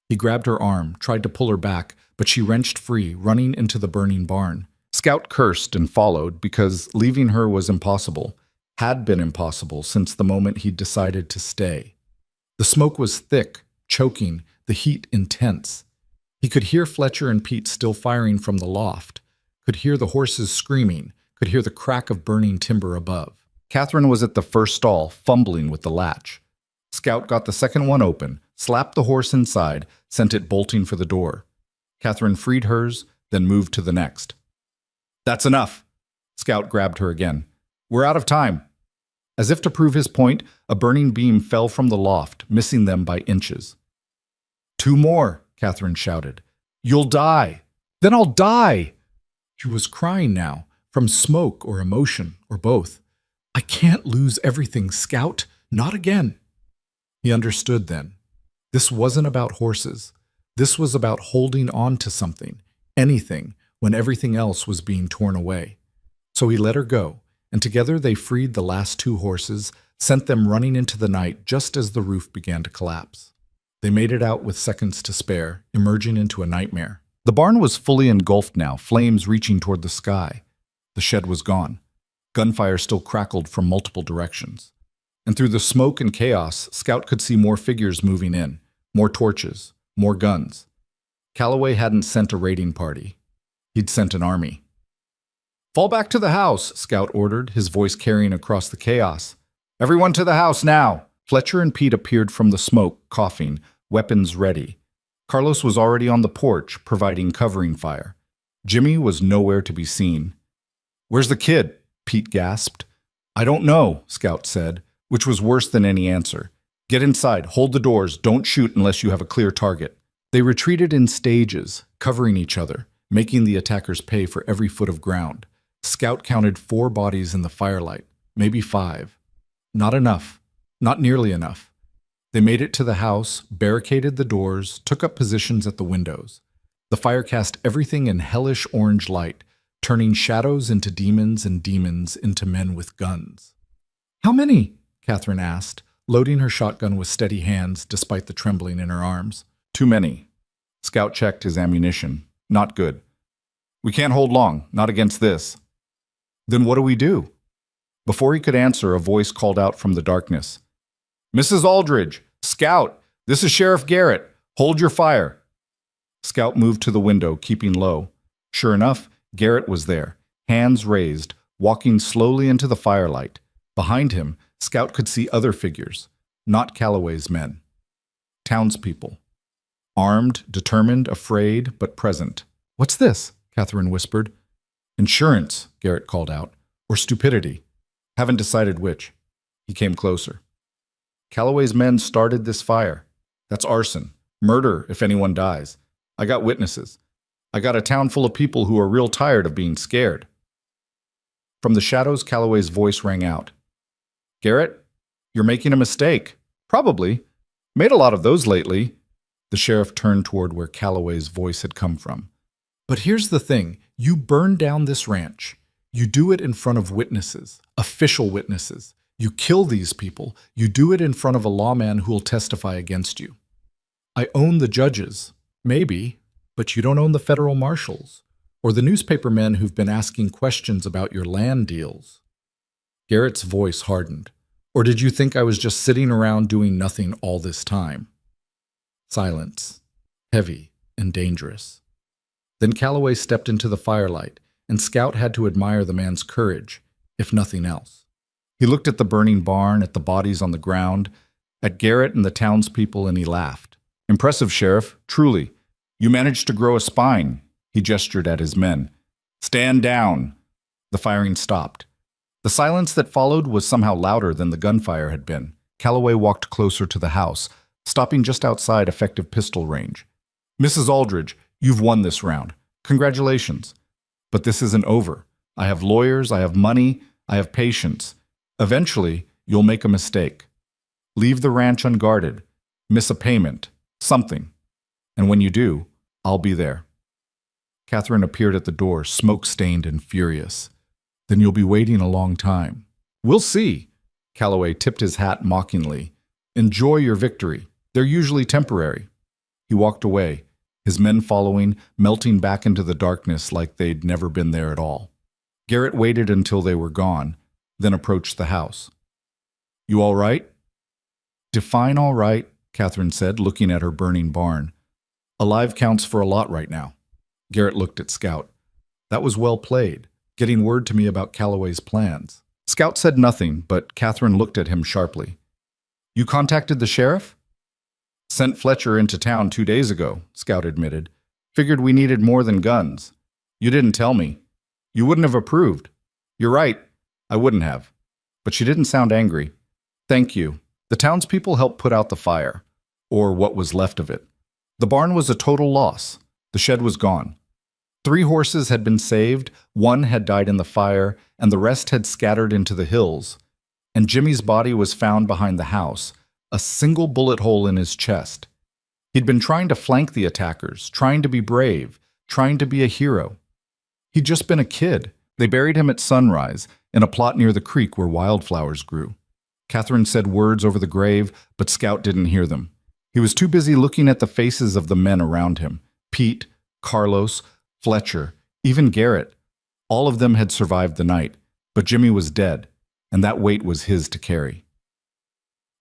He grabbed her arm, tried to pull her back, but she wrenched free, running into the burning barn. Scout cursed and followed because leaving her was impossible, had been impossible since the moment he'd decided to stay. The smoke was thick, choking, the heat intense. He could hear Fletcher and Pete still firing from the loft, could hear the horses screaming, could hear the crack of burning timber above. Catherine was at the first stall, fumbling with the latch. Scout got the second one open, slapped the horse inside, sent it bolting for the door. Catherine freed hers, then moved to the next. That's enough. Scout grabbed her again. We're out of time. As if to prove his point, a burning beam fell from the loft, missing them by inches. Two more, Catherine shouted. You'll die. Then I'll die. She was crying now, from smoke or emotion, or both. I can't lose everything, Scout. Not again. He understood then. This wasn't about horses. This was about holding on to something, anything, when everything else was being torn away. So he let her go, and together they freed the last two horses, sent them running into the night just as the roof began to collapse. They made it out with seconds to spare, emerging into a nightmare. The barn was fully engulfed now, flames reaching toward the sky. The shed was gone. Gunfire still crackled from multiple directions. And through the smoke and chaos, Scout could see more figures moving in, more torches, more guns. Calloway hadn't sent a raiding party. He'd sent an army. "Fall back to the house," Scout ordered, his voice carrying across the chaos. "Everyone to the house now!" Fletcher and Pete appeared from the smoke, coughing, weapons ready. Carlos was already on the porch, providing covering fire. Jimmy was nowhere to be seen. "Where's the kid?" Pete gasped. "I don't know," Scout said, which was worse than any answer. "Get inside, hold the doors, don't shoot unless you have a clear target." They retreated in stages, covering each other, making the attackers pay for every foot of ground. Scout counted 4 bodies in the firelight, maybe 5. Not enough. Not nearly enough. They made it to the house, barricaded the doors, took up positions at the windows. The fire cast everything in hellish orange light, turning shadows into demons and demons into men with guns. "How many?" Catherine asked, loading her shotgun with steady hands despite the trembling in her arms. "Too many." Scout checked his ammunition. "Not good. We can't hold long, not against this." "Then what do we do?" Before he could answer, a voice called out from the darkness. "Mrs. Aldridge! Scout! This is Sheriff Garrett! Hold your fire!" Scout moved to the window, keeping low. Sure enough, Garrett was there, hands raised, walking slowly into the firelight. Behind him, Scout could see other figures, not Calloway's men. Townspeople. Armed, determined, afraid, but present. "What's this?" Catherine whispered. "Insurance," Garrett called out. "Or stupidity. Haven't decided which." He came closer. "Calloway's men started this fire. That's arson. Murder if anyone dies. I got witnesses. I got a town full of people who are real tired of being scared." From the shadows, Calloway's voice rang out. "Garrett, you're making a mistake." "Probably. Made a lot of those lately." The sheriff turned toward where Calloway's voice had come from. "But here's the thing. You burn down this ranch. You do it in front of witnesses, official witnesses. You kill these people. You do it in front of a lawman who will testify against you. I own the judges, maybe, but you don't own the federal marshals or the newspaper men who've been asking questions about your land deals." Garrett's voice hardened. "Or did you think I was just sitting around doing nothing all this time?" Silence, heavy and dangerous. Then Calloway stepped into the firelight, and Scout had to admire the man's courage, if nothing else. He looked at the burning barn, at the bodies on the ground, at Garrett and the townspeople, and he laughed. "Impressive, Sheriff, truly. You managed to grow a spine." He gestured at his men. "Stand down." The firing stopped. The silence that followed was somehow louder than the gunfire had been. Calloway walked closer to the house, stopping just outside effective pistol range. "Mrs. Aldridge, you've won this round. Congratulations. But this isn't over. I have lawyers, I have money, I have patience. Eventually, you'll make a mistake. Leave the ranch unguarded, miss a payment, something. And when you do, I'll be there." Catherine appeared at the door, smoke-stained and furious. "Then you'll be waiting a long time." "We'll see." Calloway tipped his hat mockingly. "Enjoy your victory. They're usually temporary." He walked away, his men following, melting back into the darkness like they'd never been there at all. Garrett waited until they were gone, then approached the house. "You all right?" "Define all right," Catherine said, looking at her burning barn. "Alive counts for a lot right now." Garrett looked at Scout. "That was well played, getting word to me about Calloway's plans." Scout said nothing, but Catherine looked at him sharply. "You contacted the sheriff?" "Sent Fletcher into town 2 days ago," Scout admitted. "Figured we needed more than guns. You didn't tell me. You wouldn't have approved." "You're right. I wouldn't have." But she didn't sound angry. "Thank you. The townspeople helped put out the fire, or what was left of it. The barn was a total loss. The shed was gone. 3 horses had been saved, 1 had died in the fire, and the rest had scattered into the hills. And Jimmy's body was found behind the house, a single bullet hole in his chest. He'd been trying to flank the attackers, trying to be brave, trying to be a hero. He'd just been a kid. They buried him at sunrise, in a plot near the creek where wildflowers grew. Catherine said words over the grave, but Scout didn't hear them. He was too busy looking at the faces of the men around him. Pete, Carlos, Fletcher, even Garrett. All of them had survived the night, but Jimmy was dead, and that weight was his to carry.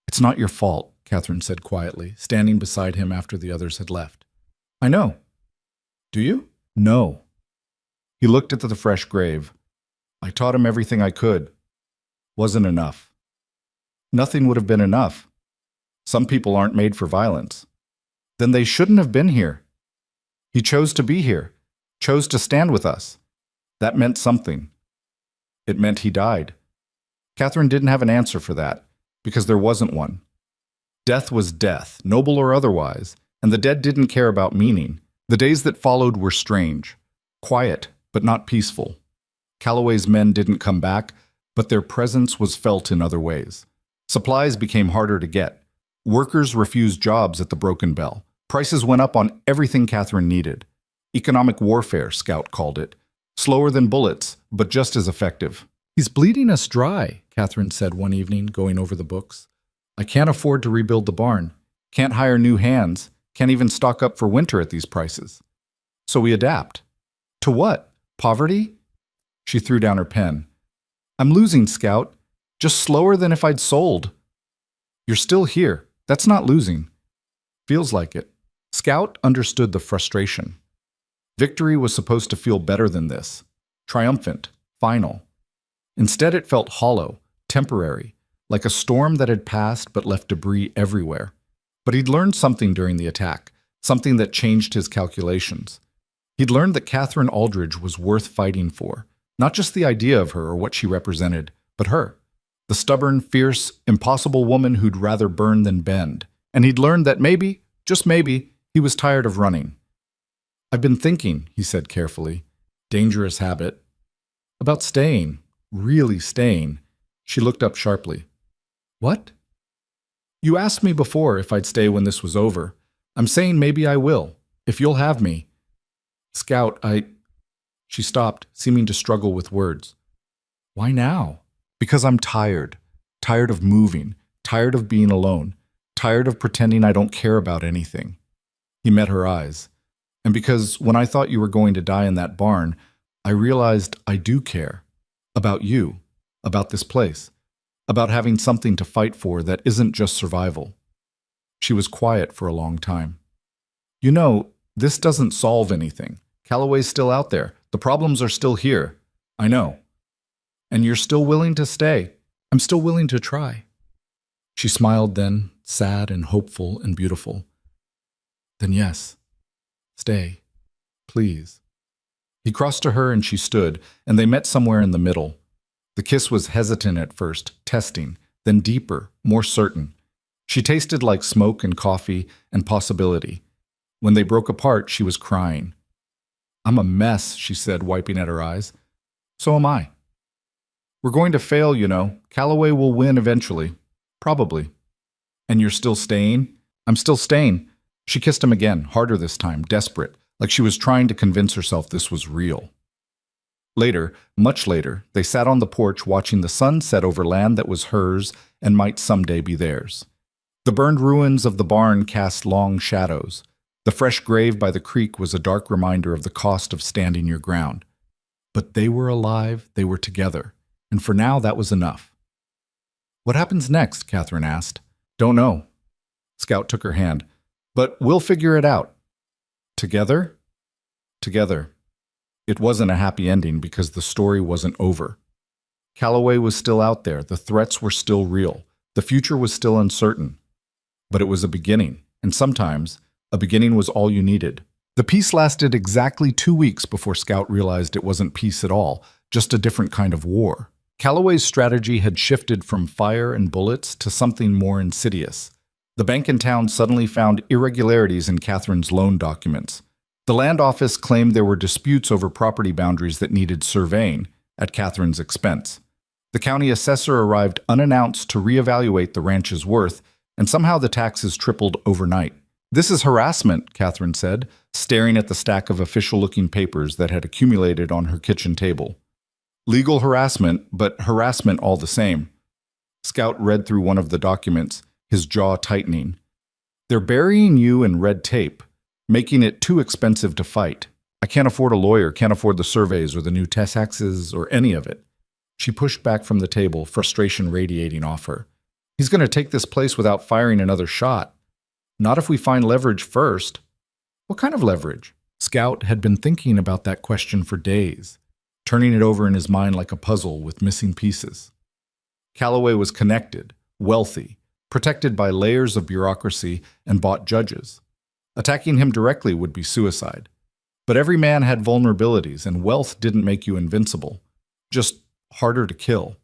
"It's not your fault," Catherine said quietly, standing beside him after the others had left. "I know. Do you? No. He looked at the fresh grave. I taught him everything I could. Wasn't enough. Nothing would have been enough. Some people aren't made for violence. Then they shouldn't have been here. He chose to be here, chose to stand with us. That meant something. It meant he died. Catherine didn't have an answer for that, because there wasn't one. Death was death, noble or otherwise, and the dead didn't care about meaning. The days that followed were strange, quiet, but not peaceful. Calloway's men didn't come back, but their presence was felt in other ways. Supplies became harder to get. Workers refused jobs at the Broken Bell. Prices went up on everything Catherine needed. Economic warfare, Scout called it. Slower than bullets, but just as effective. He's bleeding us dry, Catherine said one evening, going over the books. I can't afford to rebuild the barn. Can't hire new hands. Can't even stock up for winter at these prices. So we adapt. To what? Poverty? She threw down her pen. I'm losing, Scout. Just slower than if I'd sold. You're still here. That's not losing. Feels like it. Scout understood the frustration. Victory was supposed to feel better than this. Triumphant. Final. Instead, it felt hollow, temporary, like a storm that had passed but left debris everywhere. But he'd learned something during the attack, something that changed his calculations. He'd learned that Catherine Aldridge was worth fighting for, not just the idea of her or what she represented, but her. The stubborn, fierce, impossible woman who'd rather burn than bend. And he'd learned that maybe, just maybe, he was tired of running. I've been thinking, he said carefully, dangerous habit, about staying, really staying. She looked up sharply. What? You asked me before if I'd stay when this was over. I'm saying maybe I will, if you'll have me. Scout, She stopped, seeming to struggle with words. Why now? Because I'm tired. Tired of moving. Tired of being alone. Tired of pretending I don't care about anything. He met her eyes. And because when I thought you were going to die in that barn, I realized I do care. About you. About this place. About having something to fight for that isn't just survival. She was quiet for a long time. You know, this doesn't solve anything. Calloway's still out there. The problems are still here. I know. And you're still willing to stay. I'm still willing to try. She smiled then, sad and hopeful and beautiful. Then yes. Stay. Please. He crossed to her and she stood, and they met somewhere in the middle. The kiss was hesitant at first, testing, then deeper, more certain. She tasted like smoke and coffee and possibility. When they broke apart, she was crying. I'm a mess, she said, wiping at her eyes. So am I. We're going to fail, you know. Calloway will win eventually. Probably. And you're still staying? I'm still staying. She kissed him again, harder this time, desperate, like she was trying to convince herself this was real. Later, much later, they sat on the porch watching the sun set over land that was hers and might someday be theirs. The burned ruins of the barn cast long shadows. The fresh grave by the creek was a dark reminder of the cost of standing your ground. But they were alive, they were together, and for now that was enough. What happens next? Catherine asked. Don't know. Scout took her hand. But we'll figure it out. Together? Together. It wasn't a happy ending because the story wasn't over. Calloway was still out there, the threats were still real, the future was still uncertain. But it was a beginning, and sometimes a beginning was all you needed. The peace lasted exactly 2 weeks before Scout realized it wasn't peace at all, just a different kind of war. Calloway's strategy had shifted from fire and bullets to something more insidious. The bank in town suddenly found irregularities in Catherine's loan documents. The land office claimed there were disputes over property boundaries that needed surveying, at Catherine's expense. The county assessor arrived unannounced to reevaluate the ranch's worth, and somehow the taxes tripled overnight. This is harassment, Catherine said, staring at the stack of official-looking papers that had accumulated on her kitchen table. Legal harassment, but harassment all the same. Scout read through one of the documents, his jaw tightening. They're burying you in red tape, making it too expensive to fight. I can't afford a lawyer, can't afford the surveys or the new taxes or any of it. She pushed back from the table, frustration radiating off her. He's going to take this place without firing another shot. Not if we find leverage first. What kind of leverage? Scout had been thinking about that question for days, turning it over in his mind like a puzzle with missing pieces. Calloway was connected, wealthy, protected by layers of bureaucracy and bought judges. Attacking him directly would be suicide. But every man had vulnerabilities, and wealth didn't make you invincible, just harder to kill.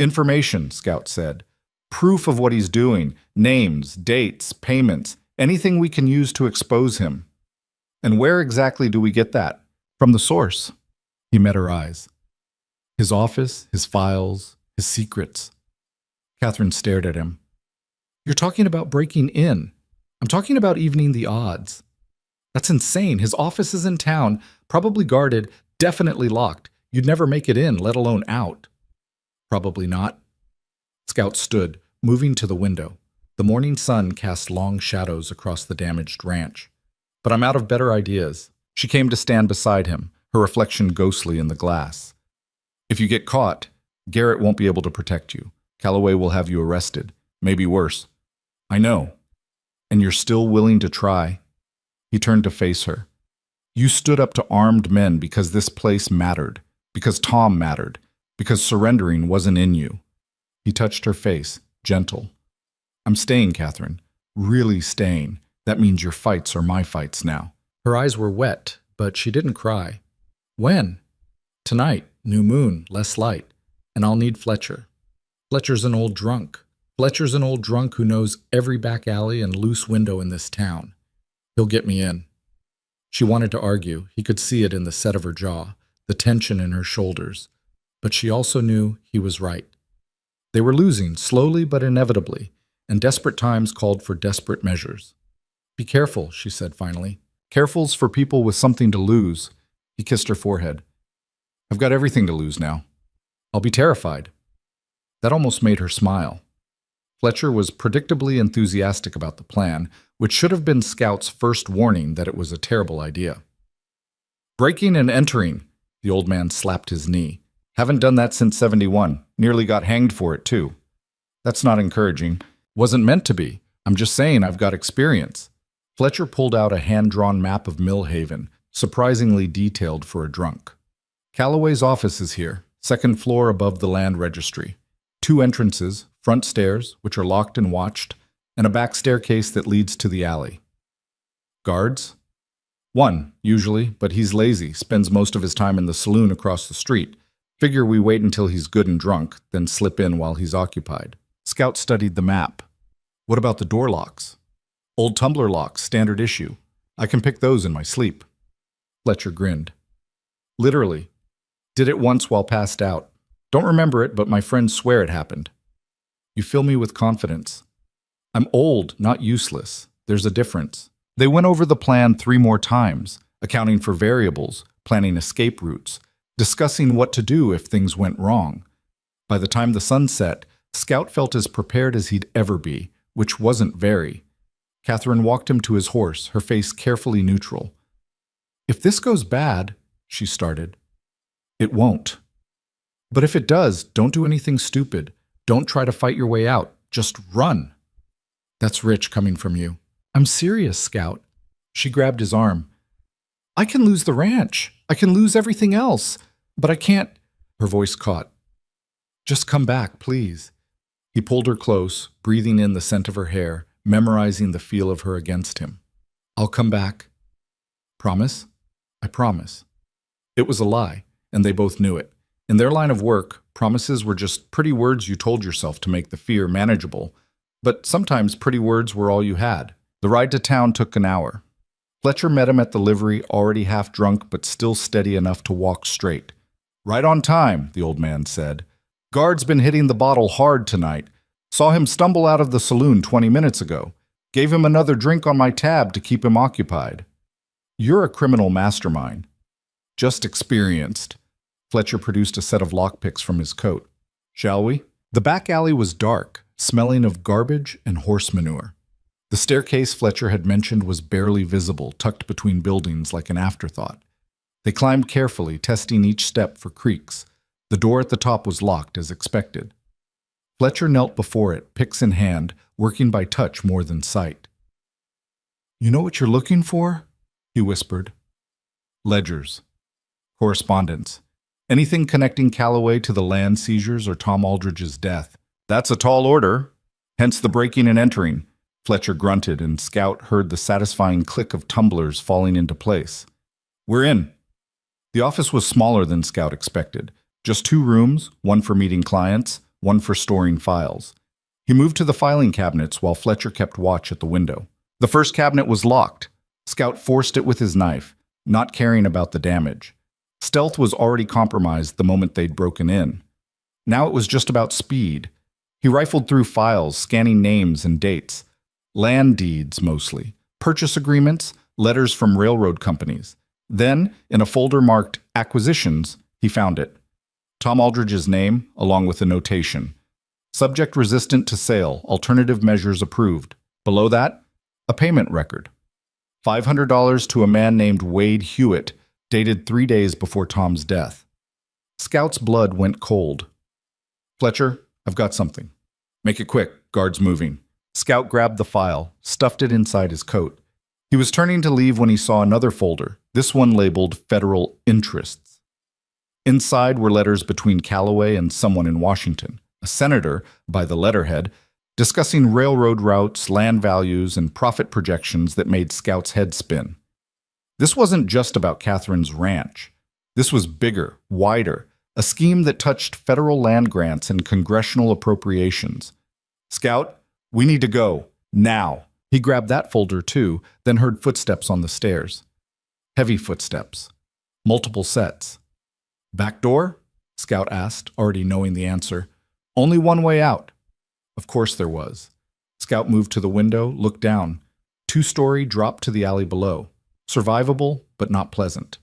Information, Scout said. Proof of what he's doing, names, dates, payments, anything we can use to expose him. And where exactly do we get that? From the source. He met her eyes. His office, his files, his secrets. Catherine stared at him. You're talking about breaking in. I'm talking about evening the odds. That's insane. His office is in town, probably guarded, definitely locked. You'd never make it in, let alone out. Probably not. Scout stood, moving to the window. The morning sun cast long shadows across the damaged ranch. But I'm out of better ideas. She came to stand beside him, her reflection ghostly in the glass. If you get caught, Garrett won't be able to protect you. Calloway will have you arrested. Maybe worse. I know. And you're still willing to try? He turned to face her. You stood up to armed men because this place mattered, because Tom mattered, because surrendering wasn't in you. He touched her face, gentle. I'm staying, Catherine. Really staying. That means your fights are my fights now. Her eyes were wet, but she didn't cry. When? Tonight, new moon, less light. And I'll need Fletcher. Fletcher's an old drunk. Fletcher's an old drunk who knows every back alley and loose window in this town. He'll get me in. She wanted to argue. He could see it in the set of her jaw, the tension in her shoulders. But she also knew he was right. They were losing, slowly but inevitably, and desperate times called for desperate measures. Be careful, she said finally. Careful's for people with something to lose. He kissed her forehead. I've got everything to lose now. I'll be terrified. That almost made her smile. Fletcher was predictably enthusiastic about the plan, which should have been Scout's first warning that it was a terrible idea. Breaking and entering, the old man slapped his knee. Haven't done that since 71. Nearly got hanged for it, too. That's not encouraging. Wasn't meant to be. I'm just saying I've got experience. Fletcher pulled out a hand-drawn map of Millhaven, surprisingly detailed for a drunk. Calloway's office is here, second floor above the land registry. 2 entrances, front stairs, which are locked and watched, and a back staircase that leads to the alley. Guards? 1, usually, but he's lazy, spends most of his time in the saloon across the street. Figure we wait until he's good and drunk, then slip in while he's occupied. Scout studied the map. What about the door locks? Old tumbler locks, standard issue. I can pick those in my sleep. Fletcher grinned. Literally. Did it once while passed out. Don't remember it, but my friends swear it happened. You fill me with confidence. I'm old, not useless. There's a difference. They went over the plan 3 more times, accounting for variables, planning escape routes, discussing what to do if things went wrong. By the time the sun set, Scout felt as prepared as he'd ever be, which wasn't very. Catherine walked him to his horse, her face carefully neutral. If this goes bad, she started. It won't. But if it does, don't do anything stupid. Don't try to fight your way out. Just run. That's rich coming from you. I'm serious, Scout. She grabbed his arm. I can lose the ranch. I can lose everything else. But I can't. Her voice caught. Just come back, please. He pulled her close, breathing in the scent of her hair, memorizing the feel of her against him. I'll come back. Promise? I promise. It was a lie, and they both knew it. In their line of work, promises were just pretty words you told yourself to make the fear manageable, but sometimes pretty words were all you had. The ride to town took an hour. Fletcher met him at the livery, already half drunk but still steady enough to walk straight. Right on time, the old man said. Guard's been hitting the bottle hard tonight. Saw him stumble out of the saloon 20 minutes ago. Gave him another drink on my tab to keep him occupied. You're a criminal mastermind. Just experienced. Fletcher produced a set of lockpicks from his coat. Shall we? The back alley was dark, smelling of garbage and horse manure. The staircase Fletcher had mentioned was barely visible, tucked between buildings like an afterthought. They climbed carefully, testing each step for creaks. The door at the top was locked, as expected. Fletcher knelt before it, picks in hand, working by touch more than sight. You know what you're looking for? He whispered. Ledgers. Correspondence. Anything connecting Calloway to the land seizures or Tom Aldridge's death. That's a tall order. Hence the breaking and entering. Fletcher grunted, and Scout heard the satisfying click of tumblers falling into place. We're in. The office was smaller than Scout expected. Just 2 rooms, one for meeting clients, one for storing files. He moved to the filing cabinets while Fletcher kept watch at the window. The first cabinet was locked. Scout forced it with his knife, not caring about the damage. Stealth was already compromised the moment they'd broken in. Now it was just about speed. He rifled through files, scanning names and dates. Land deeds, mostly. Purchase agreements, letters from railroad companies. Then, in a folder marked Acquisitions, he found it. Tom Aldridge's name, along with a notation. Subject resistant to sale, alternative measures approved. Below that, a payment record. $500 to a man named Wade Hewitt, dated 3 days before Tom's death. Scout's blood went cold. Fletcher, I've got something. Make it quick, guards moving. Scout grabbed the file, stuffed it inside his coat. He was turning to leave when he saw another folder, this one labeled Federal Interests. Inside were letters between Calloway and someone in Washington, a senator, by the letterhead, discussing railroad routes, land values, and profit projections that made Scout's head spin. This wasn't just about Catherine's ranch. This was bigger, wider, a scheme that touched federal land grants and congressional appropriations. Scout, we need to go, now. He grabbed that folder too, then heard footsteps on the stairs. Heavy footsteps. Multiple sets. Back door? Scout asked, already knowing the answer. Only one way out. Of course there was. Scout moved to the window, looked down. 2-story drop to the alley below. Survivable, but not pleasant.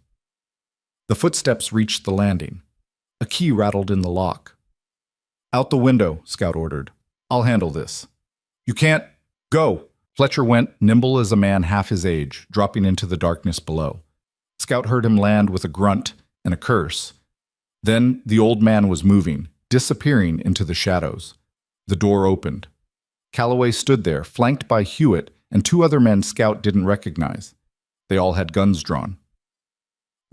The footsteps reached the landing. A key rattled in the lock. Out the window, Scout ordered. I'll handle this. You can't. Go! Fletcher went, nimble as a man half his age, dropping into the darkness below. Scout heard him land with a grunt and a curse. Then the old man was moving, disappearing into the shadows. The door opened. Calloway stood there, flanked by Hewitt and 2 other men Scout didn't recognize. They all had guns drawn.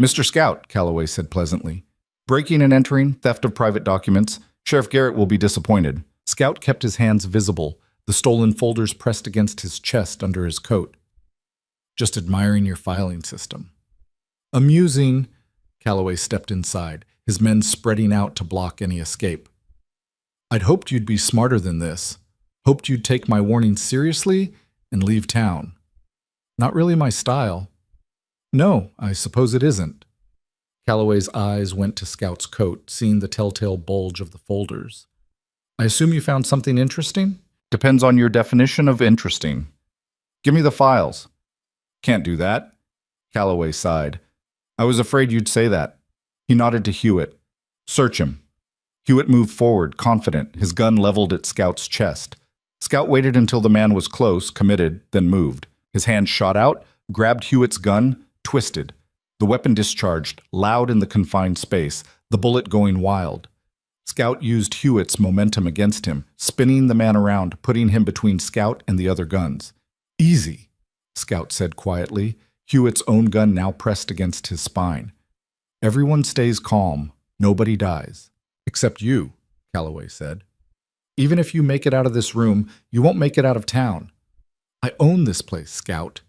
Mr. Scout, Calloway said pleasantly. Breaking and entering, theft of private documents. Sheriff Garrett will be disappointed. Scout kept his hands visible, the stolen folders pressed against his chest under his coat. Just admiring your filing system. Amusing. Calloway stepped inside, his men spreading out to block any escape. I'd hoped you'd be smarter than this. Hoped you'd take my warning seriously and leave town. Not really my style. No, I suppose it isn't. Calloway's eyes went to Scout's coat, seeing the telltale bulge of the folders. I assume you found something interesting? Depends on your definition of interesting. Give me the files. Can't do that. Calloway sighed. I was afraid you'd say that. He nodded to Hewitt. Search him. Hewitt moved forward, confident, his gun leveled at Scout's chest. Scout waited until the man was close, committed, then moved. His hand shot out, grabbed Hewitt's gun, twisted. The weapon discharged, loud in the confined space, the bullet going wild. Scout used Hewitt's momentum against him, spinning the man around, putting him between Scout and the other guns. Easy, Scout said quietly, Hewitt's own gun now pressed against his spine. Everyone stays calm. Nobody dies. Except you, Calloway said. Even if you make it out of this room, you won't make it out of town. I own this place, Scout.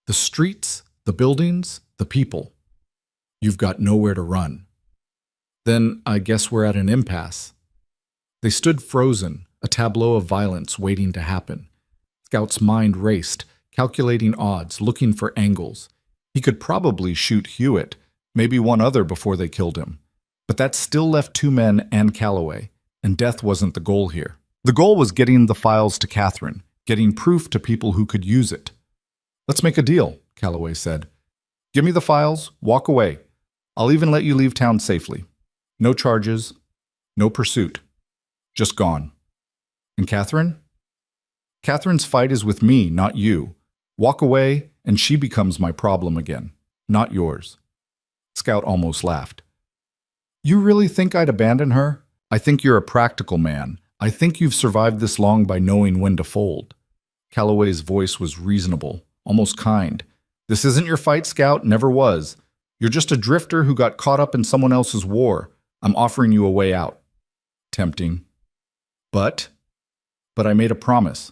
The streets, the buildings, the people. You've got nowhere to run. Then I guess we're at an impasse. They stood frozen, a tableau of violence waiting to happen. Scout's mind raced, calculating odds, looking for angles. He could probably shoot Hewitt, maybe one other before they killed him. But that still left 2 men and Calloway, and death wasn't the goal here. The goal was getting the files to Catherine, getting proof to people who could use it. Let's make a deal, Calloway said. Give me the files, walk away. I'll even let you leave town safely. No charges, no pursuit. Just gone. And Catherine? Catherine's fight is with me, not you. Walk away, and she becomes my problem again, not yours. Scout almost laughed. You really think I'd abandon her? I think you're a practical man. I think you've survived this long by knowing when to fold. Calloway's voice was reasonable, almost kind. This isn't your fight, Scout, never was. You're just a drifter who got caught up in someone else's war. I'm offering you a way out. Tempting. But I made a promise.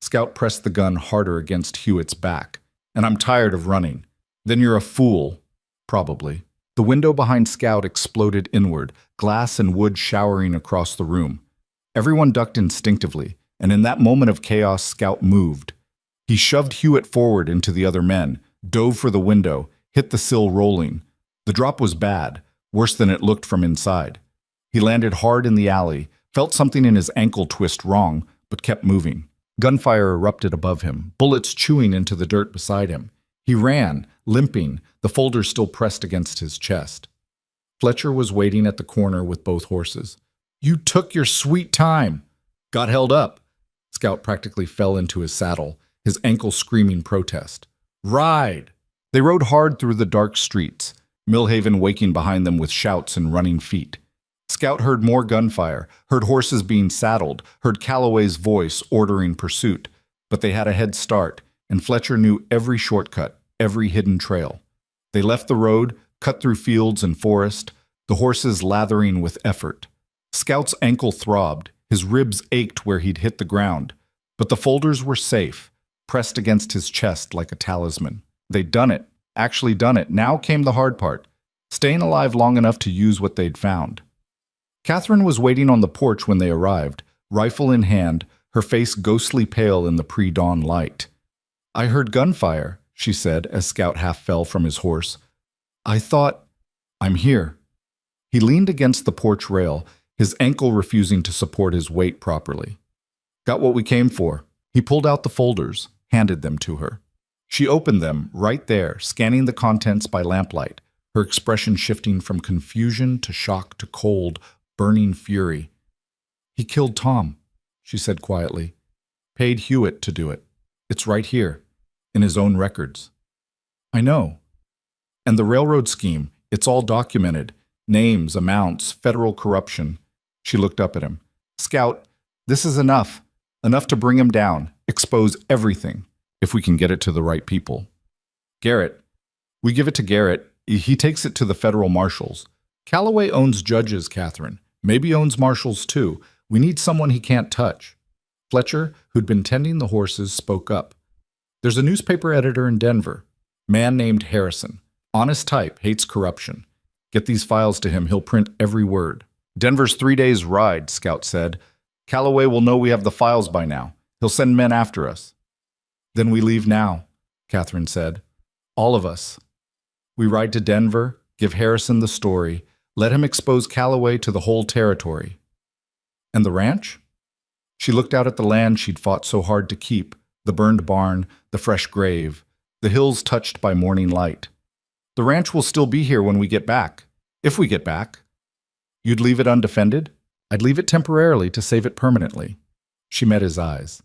Scout pressed the gun harder against Hewitt's back. And I'm tired of running. Then you're a fool. Probably. The window behind Scout exploded inward, glass and wood showering across the room. Everyone ducked instinctively, and in that moment of chaos, Scout moved. He shoved Hewitt forward into the other men, dove for the window, hit the sill rolling. The drop was bad, worse than it looked from inside. He landed hard in the alley, felt something in his ankle twist wrong, but kept moving. Gunfire erupted above him, bullets chewing into the dirt beside him. He ran, limping, the folder still pressed against his chest. Fletcher was waiting at the corner with both horses. You took your sweet time. Got held up. Scout practically fell into his saddle, his ankle screaming protest. Ride! They rode hard through the dark streets, Millhaven waking behind them with shouts and running feet. Scout heard more gunfire, heard horses being saddled, heard Calloway's voice ordering pursuit. But they had a head start, and Fletcher knew every shortcut, every hidden trail. They left the road, cut through fields and forest, the horses lathering with effort. Scout's ankle throbbed, his ribs ached where he'd hit the ground, but the folders were safe, pressed against his chest like a talisman. They'd done it, actually done it. Now came the hard part, staying alive long enough to use what they'd found. Catherine was waiting on the porch when they arrived, rifle in hand, her face ghostly pale in the pre-dawn light. I heard gunfire, she said as Scout half fell from his horse. I thought, I'm here. He leaned against the porch rail, his ankle refusing to support his weight properly. Got what we came for. He pulled out the folders, handed them to her. She opened them right there, scanning the contents by lamplight, her expression shifting from confusion to shock to cold, burning fury. He killed Tom, she said quietly. Paid Hewitt to do it. It's right here, in his own records. I know. And the railroad scheme, it's all documented. Names, amounts, federal corruption. She looked up at him. Scout, this is enough. Enough to bring him down, expose everything, if we can get it to the right people. Garrett. We give it to Garrett. He takes it to the federal marshals. Calloway owns judges, Catherine. Maybe owns marshals too. We need someone he can't touch. Fletcher, who'd been tending the horses, spoke up. There's a newspaper editor in Denver. Man named Harrison. Honest type, hates corruption. Get these files to him, he'll print every word. Denver's 3 days' ride, Scout said. Calloway will know we have the files by now. He'll send men after us. Then we leave now, Catherine said. All of us. We ride to Denver, give Harrison the story, let him expose Calloway to the whole territory. And the ranch? She looked out at the land she'd fought so hard to keep, the burned barn, the fresh grave, the hills touched by morning light. The ranch will still be here when we get back, if we get back. You'd leave it undefended? I'd leave it temporarily to save it permanently. She met his eyes.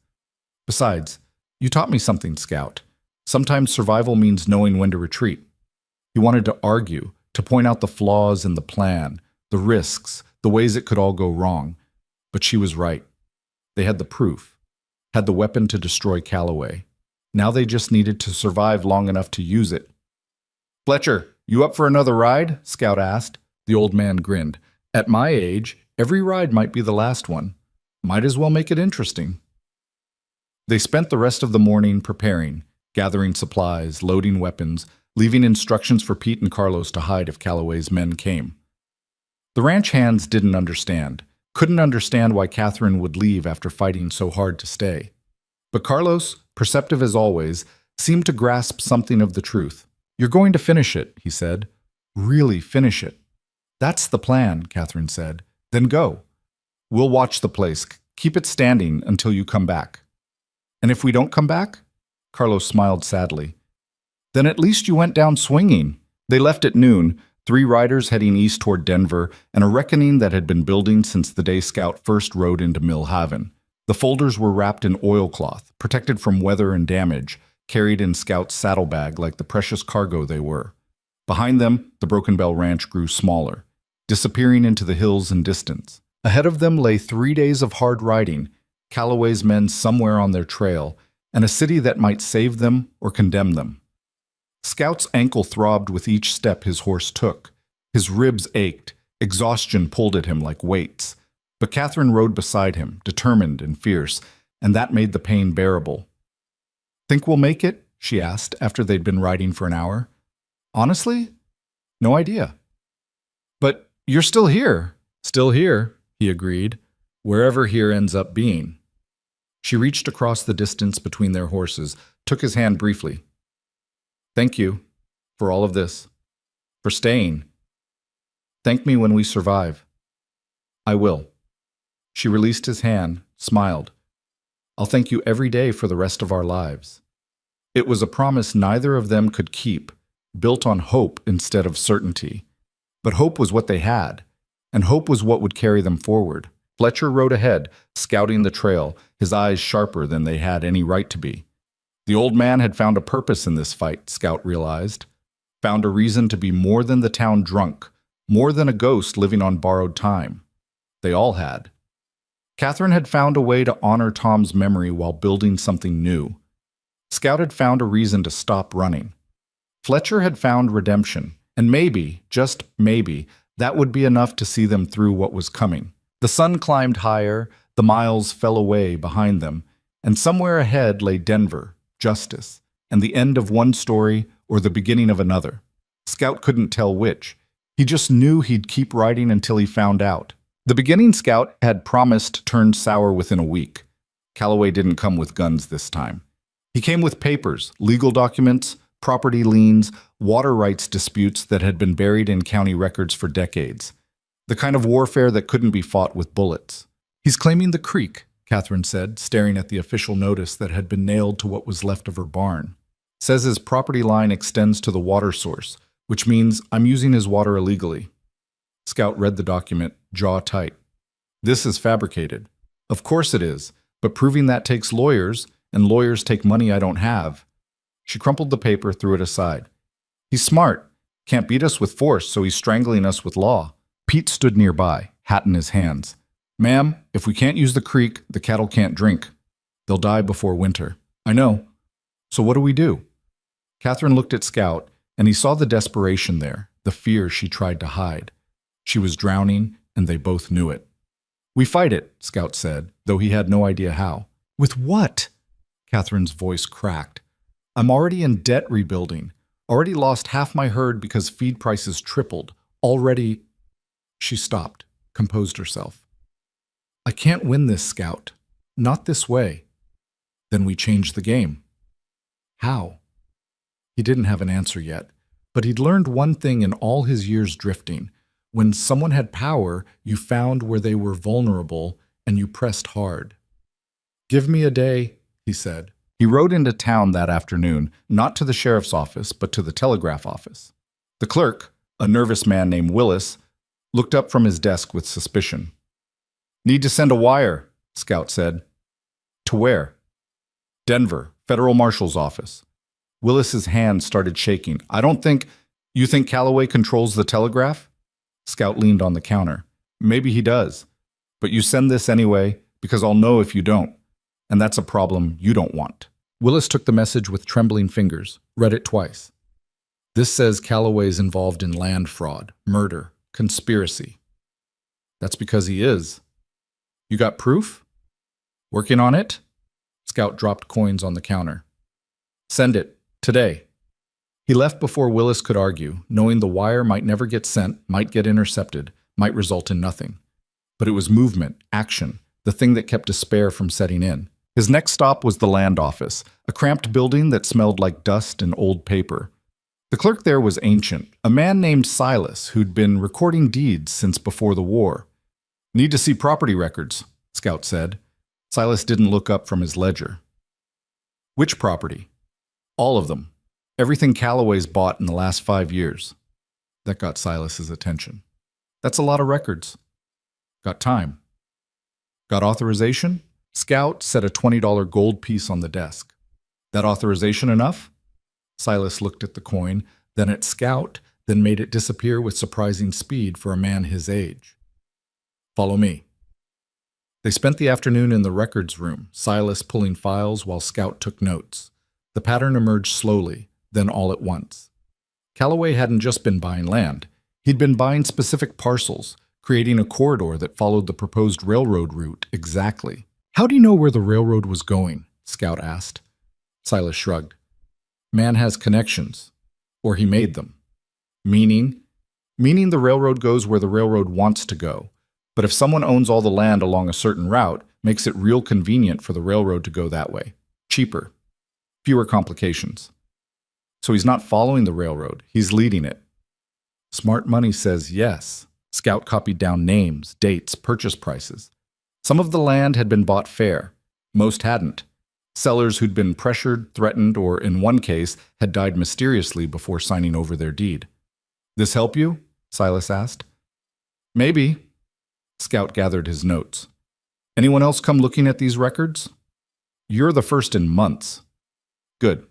Besides, you taught me something, Scout. Sometimes survival means knowing when to retreat. He wanted to argue, to point out the flaws in the plan, the risks, the ways it could all go wrong. But she was right. They had the proof, had the weapon to destroy Calloway. Now they just needed to survive long enough to use it. Fletcher, you up for another ride? Scout asked. The old man grinned. At my age, every ride might be the last one. Might as well make it interesting. They spent the rest of the morning preparing, gathering supplies, loading weapons, leaving instructions for Pete and Carlos to hide if Calloway's men came. The ranch hands didn't understand, couldn't understand why Catherine would leave after fighting so hard to stay. But Carlos, perceptive as always, seemed to grasp something of the truth. You're going to finish it, he said. Really finish it. That's the plan, Catherine said. Then go. We'll watch the place. Keep it standing until you come back. And if we don't come back? Carlos smiled sadly. Then at least you went down swinging. They left at noon, 3 riders heading east toward Denver, and a reckoning that had been building since the day Scout first rode into Millhaven. The folders were wrapped in oilcloth, protected from weather and damage, carried in Scout's saddlebag like the precious cargo they were. Behind them, the Broken Bell Ranch grew smaller, disappearing into the hills and distance. Ahead of them lay 3 days of hard riding, Calloway's men somewhere on their trail, and a city that might save them or condemn them. Scout's ankle throbbed with each step his horse took. His ribs ached. Exhaustion pulled at him like weights. But Catherine rode beside him, determined and fierce, and that made the pain bearable. "Think we'll make it?" she asked after they'd been riding for an hour. "Honestly? No idea." "But you're still here." "Still here," he agreed, "wherever here ends up being." She reached across the distance between their horses, took his hand briefly. "Thank you for all of this, for staying. Thank me when we survive." "I will." She released his hand, smiled. "I'll thank you every day for the rest of our lives." It was a promise neither of them could keep, built on hope instead of certainty. But hope was what they had, and hope was what would carry them forward. Fletcher rode ahead, scouting the trail, his eyes sharper than they had any right to be. The old man had found a purpose in this fight, Scout realized. Found a reason to be more than the town drunk, more than a ghost living on borrowed time. They all had. Catherine had found a way to honor Tom's memory while building something new. Scout had found a reason to stop running. Fletcher had found redemption, and maybe, just maybe, that would be enough to see them through what was coming. The sun climbed higher, the miles fell away behind them, and somewhere ahead lay Denver, justice, and the end of one story or the beginning of another. Scout couldn't tell which. He just knew he'd keep riding until he found out. The beginning Scout had promised turned sour within a week. Calloway didn't come with guns this time. He came with papers, legal documents, property liens, water rights disputes that had been buried in county records for decades. The kind of warfare that couldn't be fought with bullets. "He's claiming the creek," Catherine said, staring at the official notice that had been nailed to what was left of her barn. "Says his property line extends to the water source, which means I'm using his water illegally." Scout read the document, jaw tight. "This is fabricated." "Of course it is, but proving that takes lawyers, and lawyers take money I don't have." She crumpled the paper, threw it aside. "He's smart. Can't beat us with force, so he's strangling us with law." Pete stood nearby, hat in his hands. "Ma'am, if we can't use the creek, the cattle can't drink. They'll die before winter." "I know. So what do we do?" Catherine looked at Scout, and he saw the desperation there, the fear she tried to hide. She was drowning, and they both knew it. "We fight it," Scout said, though he had no idea how. "With what?" Catherine's voice cracked. "I'm already in debt rebuilding. Already lost half my herd because feed prices tripled. Already—" She stopped, composed herself. "I can't win this, Scout. Not this way." "Then we change the game." "How?" He didn't have an answer yet, but he'd learned one thing in all his years drifting. When someone had power, you found where they were vulnerable, and you pressed hard. "Give me a day," he said. He rode into town that afternoon, not to the sheriff's office, but to the telegraph office. The clerk, a nervous man named Willis, looked up from his desk with suspicion. "Need to send a wire," Scout said. "To where?" "Denver, Federal Marshal's office." Willis's hand started shaking. You think Calloway controls the telegraph?" Scout leaned on the counter. "Maybe he does. But you send this anyway, because I'll know if you don't. And that's a problem you don't want." Willis took the message with trembling fingers, read it twice. "This says Calloway's involved in land fraud, murder, conspiracy." "That's because he is." "You got proof?" "Working on it?" Scout dropped coins on the counter. "Send it, today." He left before Willis could argue, knowing the wire might never get sent, might get intercepted, might result in nothing. But it was movement, action, the thing that kept despair from setting in. His next stop was the land office, a cramped building that smelled like dust and old paper. The clerk there was ancient, a man named Silas who'd been recording deeds since before the war. "Need to see property records," Scout said. Silas didn't look up from his ledger. "Which property?" "All of them. Everything Calloway's bought in the last 5 years." That got Silas's attention. "That's a lot of records." "Got time." "Got authorization?" Scout set a $20 gold piece on the desk. "That authorization enough?" Silas looked at the coin, then at Scout, then made it disappear with surprising speed for a man his age. "Follow me." They spent the afternoon in the records room, Silas pulling files while Scout took notes. The pattern emerged slowly, then all at once. Calloway hadn't just been buying land. He'd been buying specific parcels, creating a corridor that followed the proposed railroad route exactly. "How do you know where the railroad was going?" Scout asked. Silas shrugged. "Man has connections. Or he made them." Meaning? Meaning the railroad goes where the railroad wants to go. But if someone owns all the land along a certain route, makes it real convenient for the railroad to go that way. Cheaper. Fewer complications. So he's not following the railroad, he's leading it. Smart money says yes. Scout copied down names, dates, purchase prices. Some of the land had been bought fair. Most hadn't. Sellers who'd been pressured, threatened, or in one case, had died mysteriously before signing over their deed. "This help you?" Silas asked. "Maybe." Scout gathered his notes. "Anyone else come looking at these records?" "You're the first in months." "Good.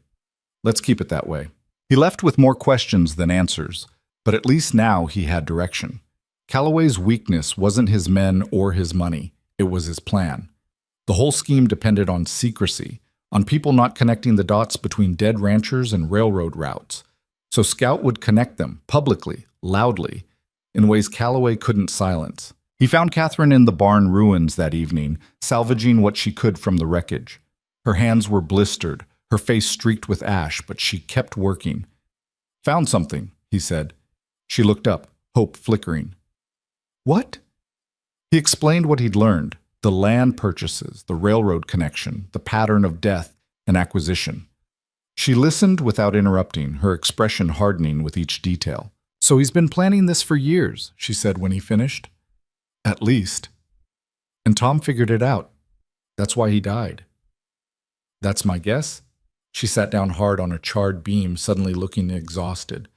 Let's keep it that way." He left with more questions than answers, but at least now he had direction. Calloway's weakness wasn't his men or his money. It was his plan. The whole scheme depended on secrecy, on people not connecting the dots between dead ranchers and railroad routes. So Scout would connect them, publicly, loudly, in ways Calloway couldn't silence. He found Catherine in the barn ruins that evening, salvaging what she could from the wreckage. Her hands were blistered, her face streaked with ash, but she kept working. "Found something," he said. She looked up, hope flickering. "What?" He explained what he'd learned, the land purchases, the railroad connection, the pattern of death and acquisition. She listened without interrupting, her expression hardening with each detail. "So he's been planning this for years," she said when he finished. "At least. And Tom figured it out. That's why he died." "That's my guess?" She sat down hard on a charred beam, suddenly looking exhausted.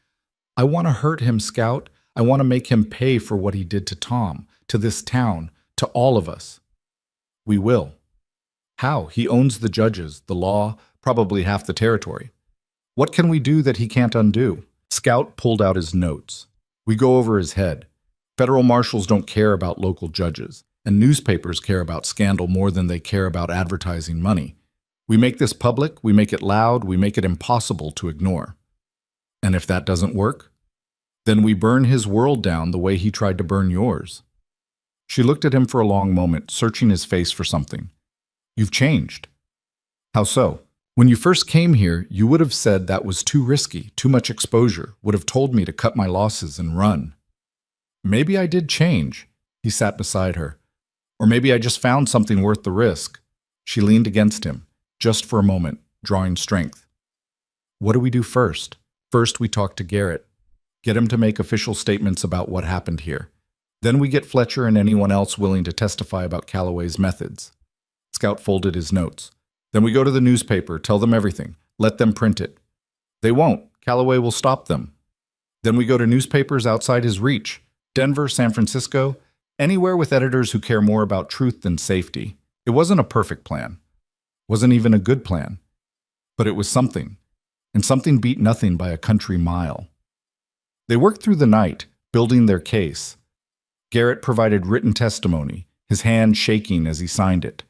"I want to hurt him, Scout. I want to make him pay for what he did to Tom, to this town, to all of us." "We will." "How? He owns the judges, the law, probably half the territory. What can we do that he can't undo?" Scout pulled out his notes. "We go over his head. Federal marshals don't care about local judges, and newspapers care about scandal more than they care about advertising money. We make this public, we make it loud, we make it impossible to ignore. And if that doesn't work, then we burn his world down the way he tried to burn yours." She looked at him for a long moment, searching his face for something. "You've changed." "How so?" "When you first came here, you would have said that was too risky, too much exposure, would have told me to cut my losses and run." "Maybe I did change." He sat beside her. "Or maybe I just found something worth the risk." She leaned against him, just for a moment, drawing strength. "What do we do first?" "First, we talk to Garrett. Get him to make official statements about what happened here. Then we get Fletcher and anyone else willing to testify about Calloway's methods." Scout folded his notes. "Then we go to the newspaper, tell them everything, let them print it." "They won't. Calloway will stop them." "Then we go to newspapers outside his reach. Denver, San Francisco, anywhere with editors who care more about truth than safety." It wasn't a perfect plan. Wasn't even a good plan. But it was something. And something beat nothing by a country mile. They worked through the night, building their case. Garrett provided written testimony, his hand shaking as he signed it.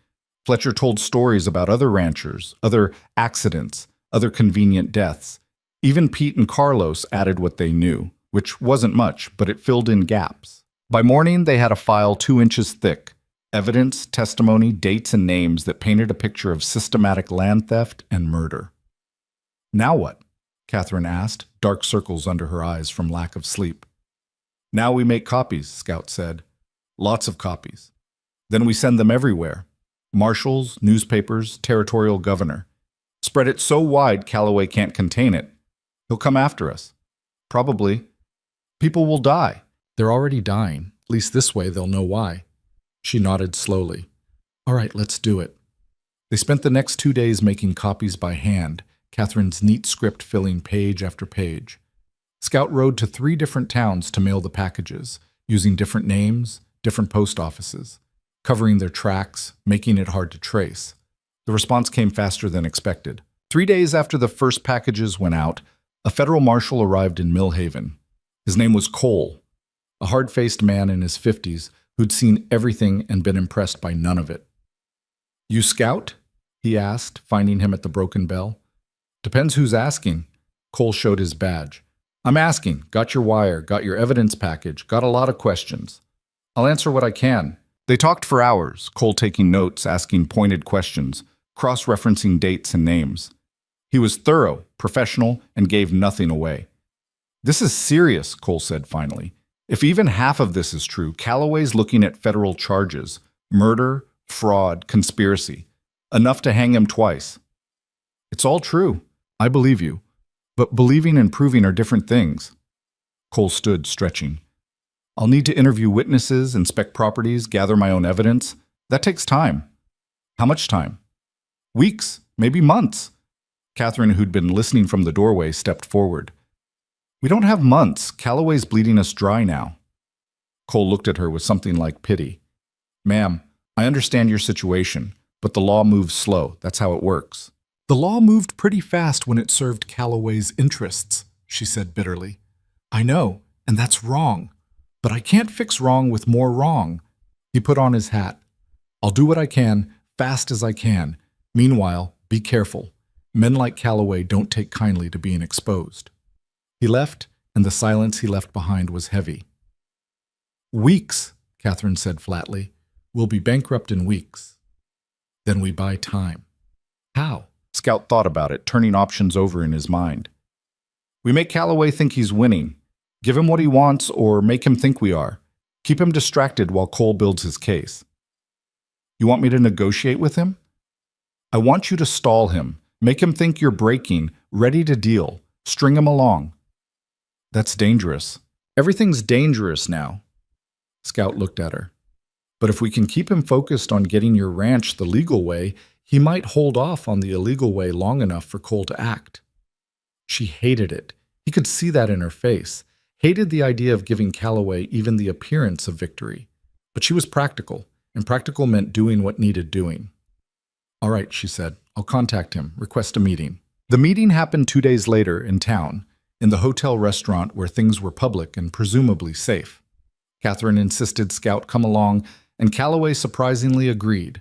Fletcher told stories about other ranchers, other accidents, other convenient deaths. Even Pete and Carlos added what they knew, which wasn't much, but it filled in gaps. By morning, they had a file 2 inches thick. Evidence, testimony, dates, and names that painted a picture of systematic land theft and murder. "Now what?" Catherine asked, dark circles under her eyes from lack of sleep. "Now we make copies," Scout said. "Lots of copies. Then we send them everywhere. Marshals, newspapers, territorial governor. Spread it so wide Calloway can't contain it. He'll come after us. Probably. People will die." "They're already dying. At least this way they'll know why." She nodded slowly. "All right, let's do it." They spent the next 2 days making copies by hand, Catherine's neat script filling page after page. Scout rode to 3 different towns to mail the packages, using different names, different post offices, covering their tracks, making it hard to trace. The response came faster than expected. 3 days after the first packages went out, a federal marshal arrived in Millhaven. His name was Cole, a hard-faced man in his 50s who'd seen everything and been impressed by none of it. "You Scout?" he asked, finding him at the Broken Bell. "Depends who's asking." Cole showed his badge. I'm asking. Got your wire, got your evidence package, got a lot of questions. I'll answer what I can. They talked for hours, Cole taking notes, asking pointed questions, cross-referencing dates and names. He was thorough, professional, and gave nothing away. This is serious, Cole said finally. If even half of this is true, Calloway's looking at federal charges, murder, fraud, conspiracy. Enough to hang him twice. It's all true. I believe you. But believing and proving are different things. Cole stood, stretching. I'll need to interview witnesses, inspect properties, gather my own evidence. That takes time. How much time? Weeks, maybe months. Catherine, who'd been listening from the doorway, stepped forward. We don't have months. Calloway's bleeding us dry now. Cole looked at her with something like pity. Ma'am, I understand your situation, but the law moves slow. That's how it works. The law moved pretty fast when it served Calloway's interests, she said bitterly. I know, and that's wrong. But I can't fix wrong with more wrong. He put on his hat. I'll do what I can, fast as I can. Meanwhile, be careful. Men like Calloway don't take kindly to being exposed. He left, and the silence he left behind was heavy. Weeks, Catherine said flatly. We'll be bankrupt in weeks. Then we buy time. How? Scout thought about it, turning options over in his mind. We make Calloway think he's winning. Give him what he wants or make him think we are. Keep him distracted while Cole builds his case. You want me to negotiate with him? I want you to stall him. Make him think you're breaking, ready to deal. String him along. That's dangerous. Everything's dangerous now. Scout looked at her. But if we can keep him focused on getting your ranch the legal way, he might hold off on the illegal way long enough for Cole to act. She hated it. He could see that in her face. Hated the idea of giving Calloway even the appearance of victory. But she was practical, and practical meant doing what needed doing. All right, she said. I'll contact him, request a meeting. The meeting happened 2 days later in town, in the hotel restaurant where things were public and presumably safe. Catherine insisted Scout come along, and Calloway surprisingly agreed.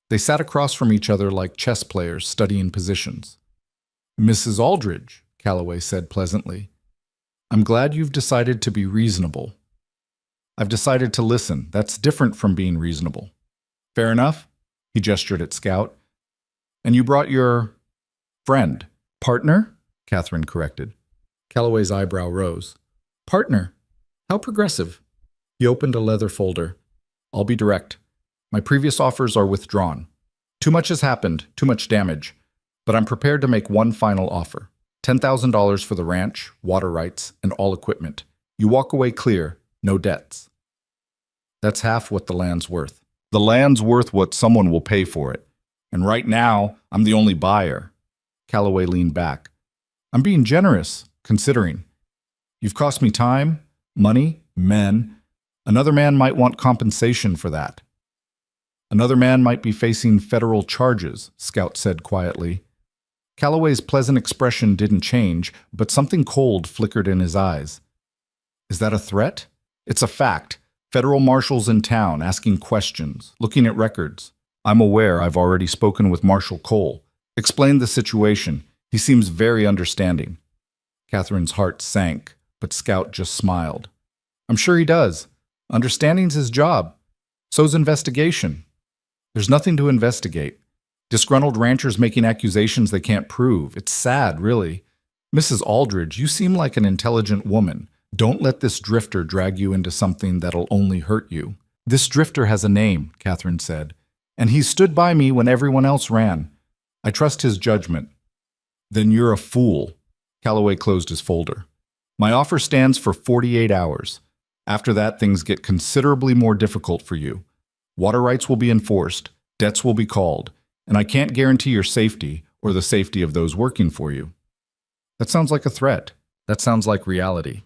They sat across from each other like chess players studying positions. Mrs. Aldridge, Calloway said pleasantly, I'm glad you've decided to be reasonable. I've decided to listen. That's different from being reasonable. Fair enough? He gestured at Scout. And you brought your friend. Partner? Catherine corrected. Calloway's eyebrow rose. Partner? How progressive. He opened a leather folder. I'll be direct. My previous offers are withdrawn. Too much has happened, too much damage. But I'm prepared to make one final offer. $10,000 for the ranch, water rights, and all equipment. You walk away clear, no debts. That's half what the land's worth. The land's worth what someone will pay for it. And right now, I'm the only buyer. Calloway leaned back. I'm being generous, considering. You've cost me time, money, men. Another man might want compensation for that. Another man might be facing federal charges, Scout said quietly. Calloway's pleasant expression didn't change, but something cold flickered in his eyes. Is that a threat? It's a fact. Federal marshals in town asking questions, looking at records. I'm aware I've already spoken with Marshal Cole. Explained the situation. He seems very understanding. Catherine's heart sank, but Scout just smiled. I'm sure he does. Understanding's his job. So's investigation. There's nothing to investigate. Disgruntled ranchers making accusations they can't prove. It's sad, really. Mrs. Aldridge, you seem like an intelligent woman. Don't let this drifter drag you into something that'll only hurt you. This drifter has a name, Catherine said, and he stood by me when everyone else ran. I trust his judgment. Then you're a fool. Calloway closed his folder. My offer stands for 48 hours. After that, things get considerably more difficult for you. Water rights will be enforced, debts will be called, and I can't guarantee your safety or the safety of those working for you. That sounds like a threat. That sounds like reality.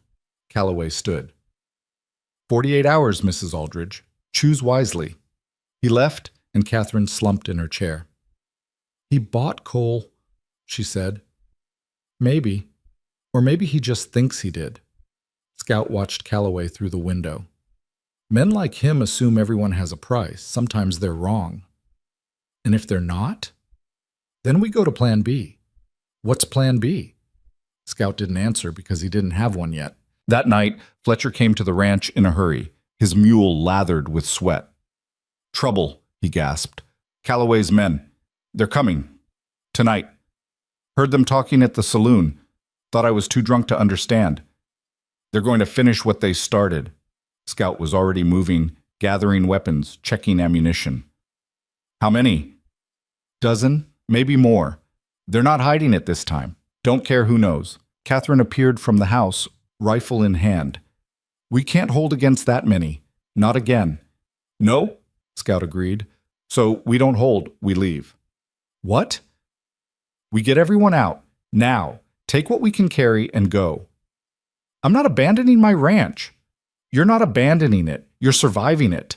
Calloway stood. 48 hours, Mrs. Aldridge. Choose wisely. He left, and Catherine slumped in her chair. He bought Cole, she said. Maybe. Or maybe he just thinks he did. Scout watched Calloway through the window. Men like him assume everyone has a price. Sometimes they're wrong. And if they're not? Then we go to Plan B. What's Plan B? Scout didn't answer because he didn't have one yet. That night, Fletcher came to the ranch in a hurry, his mule lathered with sweat. "Trouble," he gasped. "Calloway's men. They're coming. Tonight. Heard them talking at the saloon. Thought I was too drunk to understand. They're going to finish what they started." Scout was already moving, gathering weapons, checking ammunition. "How many?" "Dozen, maybe more. They're not hiding it this time. Don't care who knows." Catherine appeared from the house, rifle in hand. "We can't hold against that many. Not again." "No," Scout agreed. "So we don't hold, we leave." "What?" "We get everyone out. Now. Take what we can carry and go." "I'm not abandoning my ranch." "You're not abandoning it. You're surviving it."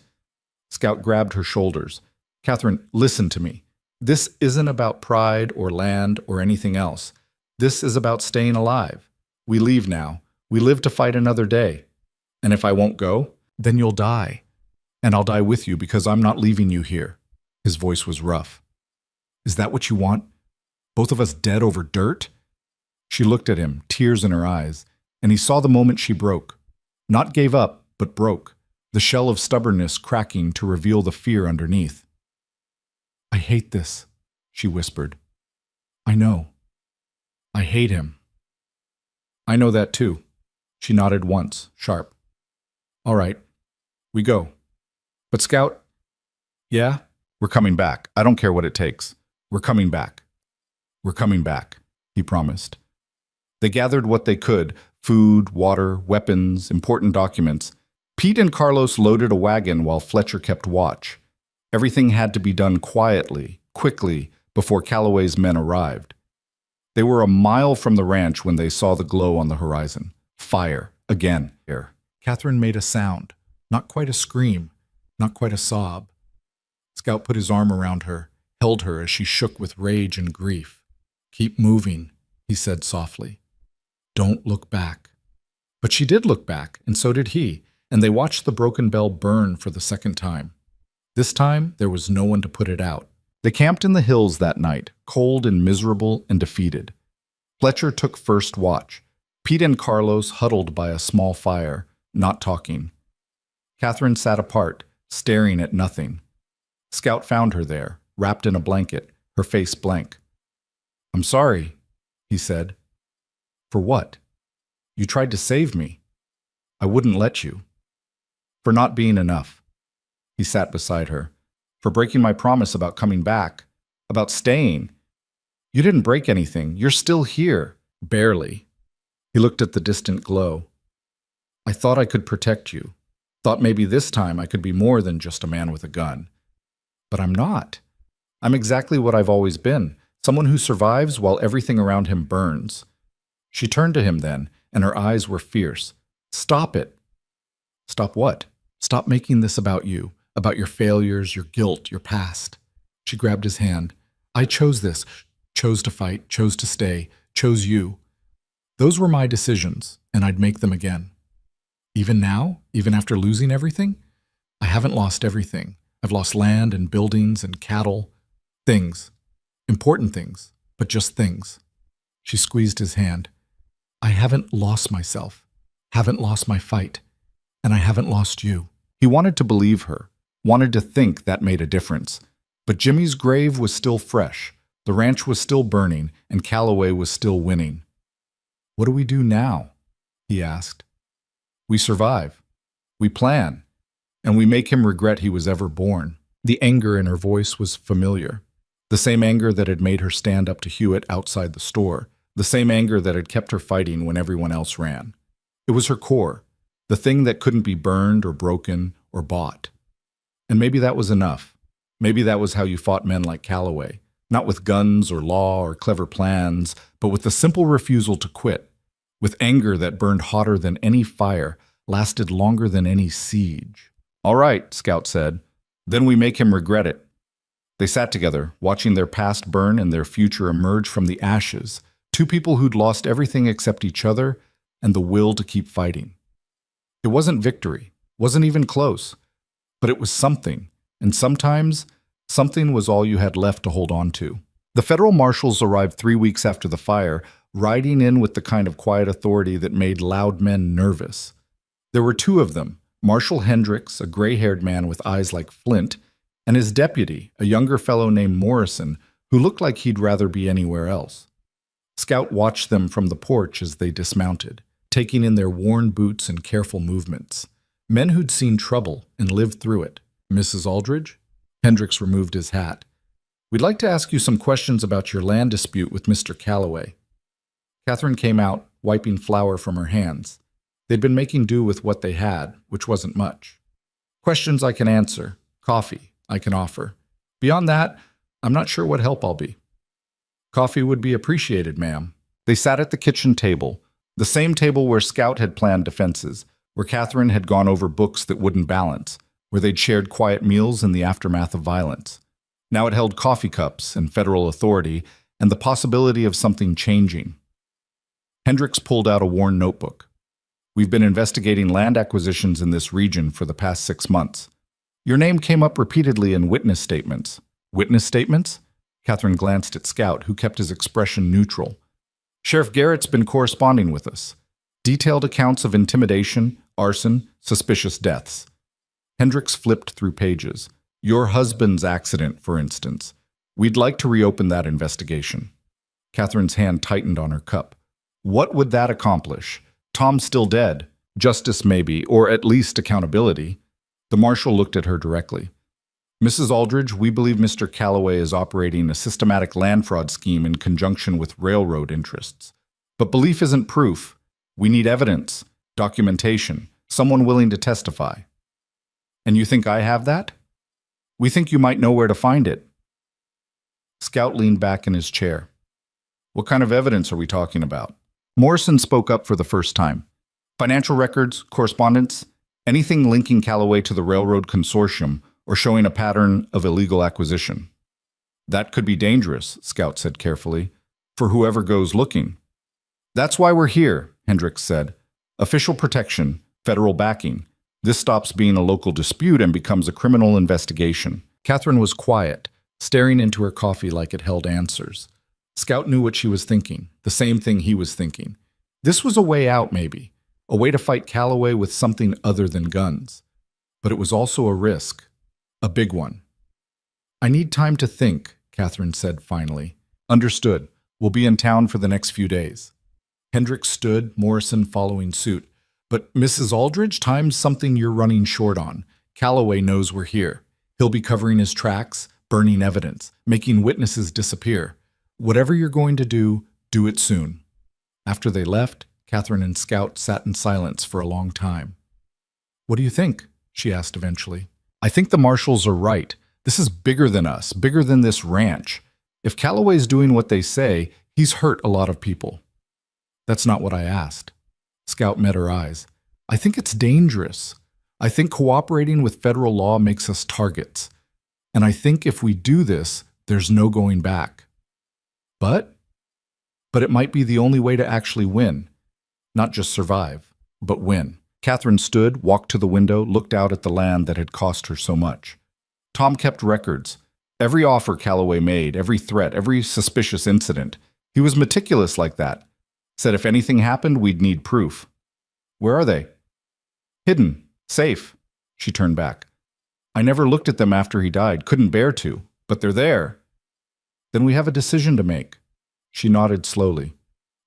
Scout grabbed her shoulders. "Catherine, listen to me. This isn't about pride or land or anything else. This is about staying alive. We leave now. We live to fight another day. And if I won't go, then you'll die. And I'll die with you because I'm not leaving you here." His voice was rough. "Is that what you want? Both of us dead over dirt?" She looked at him, tears in her eyes, and he saw the moment she broke. Not gave up, but broke, the shell of stubbornness cracking to reveal the fear underneath. "I hate this," she whispered. "I know. I hate him." "I know that too." She nodded once, sharp. "All right. We go. But Scout..." "Yeah? We're coming back. I don't care what it takes. We're coming back. We're coming back," he promised. They gathered what they could, food, water, weapons, important documents. Pete and Carlos loaded a wagon while Fletcher kept watch. Everything had to be done quietly, quickly, before Calloway's men arrived. They were a mile from the ranch when they saw the glow on the horizon. Fire, again. Catherine made a sound, not quite a scream, not quite a sob. Scout put his arm around her, held her as she shook with rage and grief. "Keep moving," he said softly. "Don't look back." But she did look back, and so did he, and they watched the broken bell burn for the second time. This time, there was no one to put it out. They camped in the hills that night, cold and miserable and defeated. Fletcher took first watch. Pete and Carlos huddled by a small fire, not talking. Catherine sat apart, staring at nothing. Scout found her there, wrapped in a blanket, her face blank. "I'm sorry," he said. "For what?" "You tried to save me. I wouldn't let you." "For not being enough." He sat beside her. "For breaking my promise about coming back, about staying. You didn't break anything. You're still here." "Barely." He looked at the distant glow. "I thought I could protect you. Thought maybe this time I could be more than just a man with a gun. But I'm not. I'm exactly what I've always been, someone who survives while everything around him burns." She turned to him then, and her eyes were fierce. "Stop it." "Stop what?" "Stop making this about you, about your failures, your guilt, your past." She grabbed his hand. "I chose this, chose to fight, chose to stay, chose you. Those were my decisions, and I'd make them again. Even now, even after losing everything, I haven't lost everything. I've lost land and buildings and cattle, things, important things, but just things." She squeezed his hand. "I haven't lost myself, haven't lost my fight, and I haven't lost you." He wanted to believe her, wanted to think that made a difference. But Jimmy's grave was still fresh, the ranch was still burning, and Calloway was still winning. "What do we do now?" he asked. "We survive. We plan. And we make him regret he was ever born." The anger in her voice was familiar. The same anger that had made her stand up to Hewitt outside the store. The same anger that had kept her fighting when everyone else ran. It was her core, the thing that couldn't be burned or broken or bought. And maybe that was enough. Maybe that was how you fought men like Calloway, not with guns or law or clever plans, but with the simple refusal to quit, with anger that burned hotter than any fire, lasted longer than any siege. "All right," Scout said. "Then we make him regret it." They sat together, watching their past burn and their future emerge from the ashes, two people who'd lost everything except each other and the will to keep fighting. It wasn't victory, wasn't even close, but it was something, and sometimes something was all you had left to hold on to. The federal marshals arrived 3 weeks after the fire, riding in with the kind of quiet authority that made loud men nervous. There were two of them, Marshal Hendricks, a gray-haired man with eyes like flint, and his deputy, a younger fellow named Morrison, who looked like he'd rather be anywhere else. Scout watched them from the porch as they dismounted, taking in their worn boots and careful movements. Men who'd seen trouble and lived through it. Mrs. Aldridge? Hendricks removed his hat. We'd like to ask you some questions about your land dispute with Mr. Calloway. Catherine came out, wiping flour from her hands. They'd been making do with what they had, which wasn't much. Questions I can answer. Coffee I can offer. Beyond that, I'm not sure what help I'll be. Coffee would be appreciated, ma'am. They sat at the kitchen table, the same table where Scout had planned defenses, where Catherine had gone over books that wouldn't balance, where they'd shared quiet meals in the aftermath of violence. Now it held coffee cups and federal authority and the possibility of something changing. Hendricks pulled out a worn notebook. We've been investigating land acquisitions in this region for the past 6 months. Your name came up repeatedly in witness statements. Witness statements? Catherine glanced at Scout, who kept his expression neutral. Sheriff Garrett's been corresponding with us. Detailed accounts of intimidation, arson, suspicious deaths. Hendricks flipped through pages. Your husband's accident, for instance. We'd like to reopen that investigation. Catherine's hand tightened on her cup. What would that accomplish? Tom's still dead. Justice, maybe, or at least accountability. The marshal looked at her directly. Mrs. Aldridge, we believe Mr. Calloway is operating a systematic land fraud scheme in conjunction with railroad interests. But belief isn't proof. We need evidence, documentation, someone willing to testify. And you think I have that? We think you might know where to find it. Scout leaned back in his chair. What kind of evidence are we talking about? Morrison spoke up for the first time. Financial records, correspondence, anything linking Calloway to the railroad consortium or showing a pattern of illegal acquisition. That could be dangerous, Scout said carefully, for whoever goes looking. That's why we're here, Hendricks said. Official protection, federal backing. This stops being a local dispute and becomes a criminal investigation. Catherine was quiet, staring into her coffee like it held answers. Scout knew what she was thinking, the same thing he was thinking. This was a way out, maybe, a way to fight Calloway with something other than guns. But it was also a risk, a big one. I need time to think, Catherine said finally. Understood. We'll be in town for the next few days. Hendricks stood, Morrison following suit. But Mrs. Aldridge, time's something you're running short on. Calloway knows we're here. He'll be covering his tracks, burning evidence, making witnesses disappear. Whatever you're going to do it soon. After they left, Catherine and Scout sat in silence for a long time. What do you think? She asked eventually. I think the marshals are right. This is bigger than us, bigger than this ranch. If Calloway's doing what they say, he's hurt a lot of people. That's not what I asked. Scout met her eyes. I think it's dangerous. I think cooperating with federal law makes us targets. And I think if we do this, there's no going back. But it might be the only way to actually win. Not just survive, but win. Catherine stood, walked to the window, looked out at the land that had cost her so much. Tom kept records. Every offer Calloway made, every threat, every suspicious incident. He was meticulous like that. Said if anything happened, we'd need proof. Where are they? Hidden. Safe. She turned back. I never looked at them after he died, couldn't bear to, but they're there. Then we have a decision to make. She nodded slowly.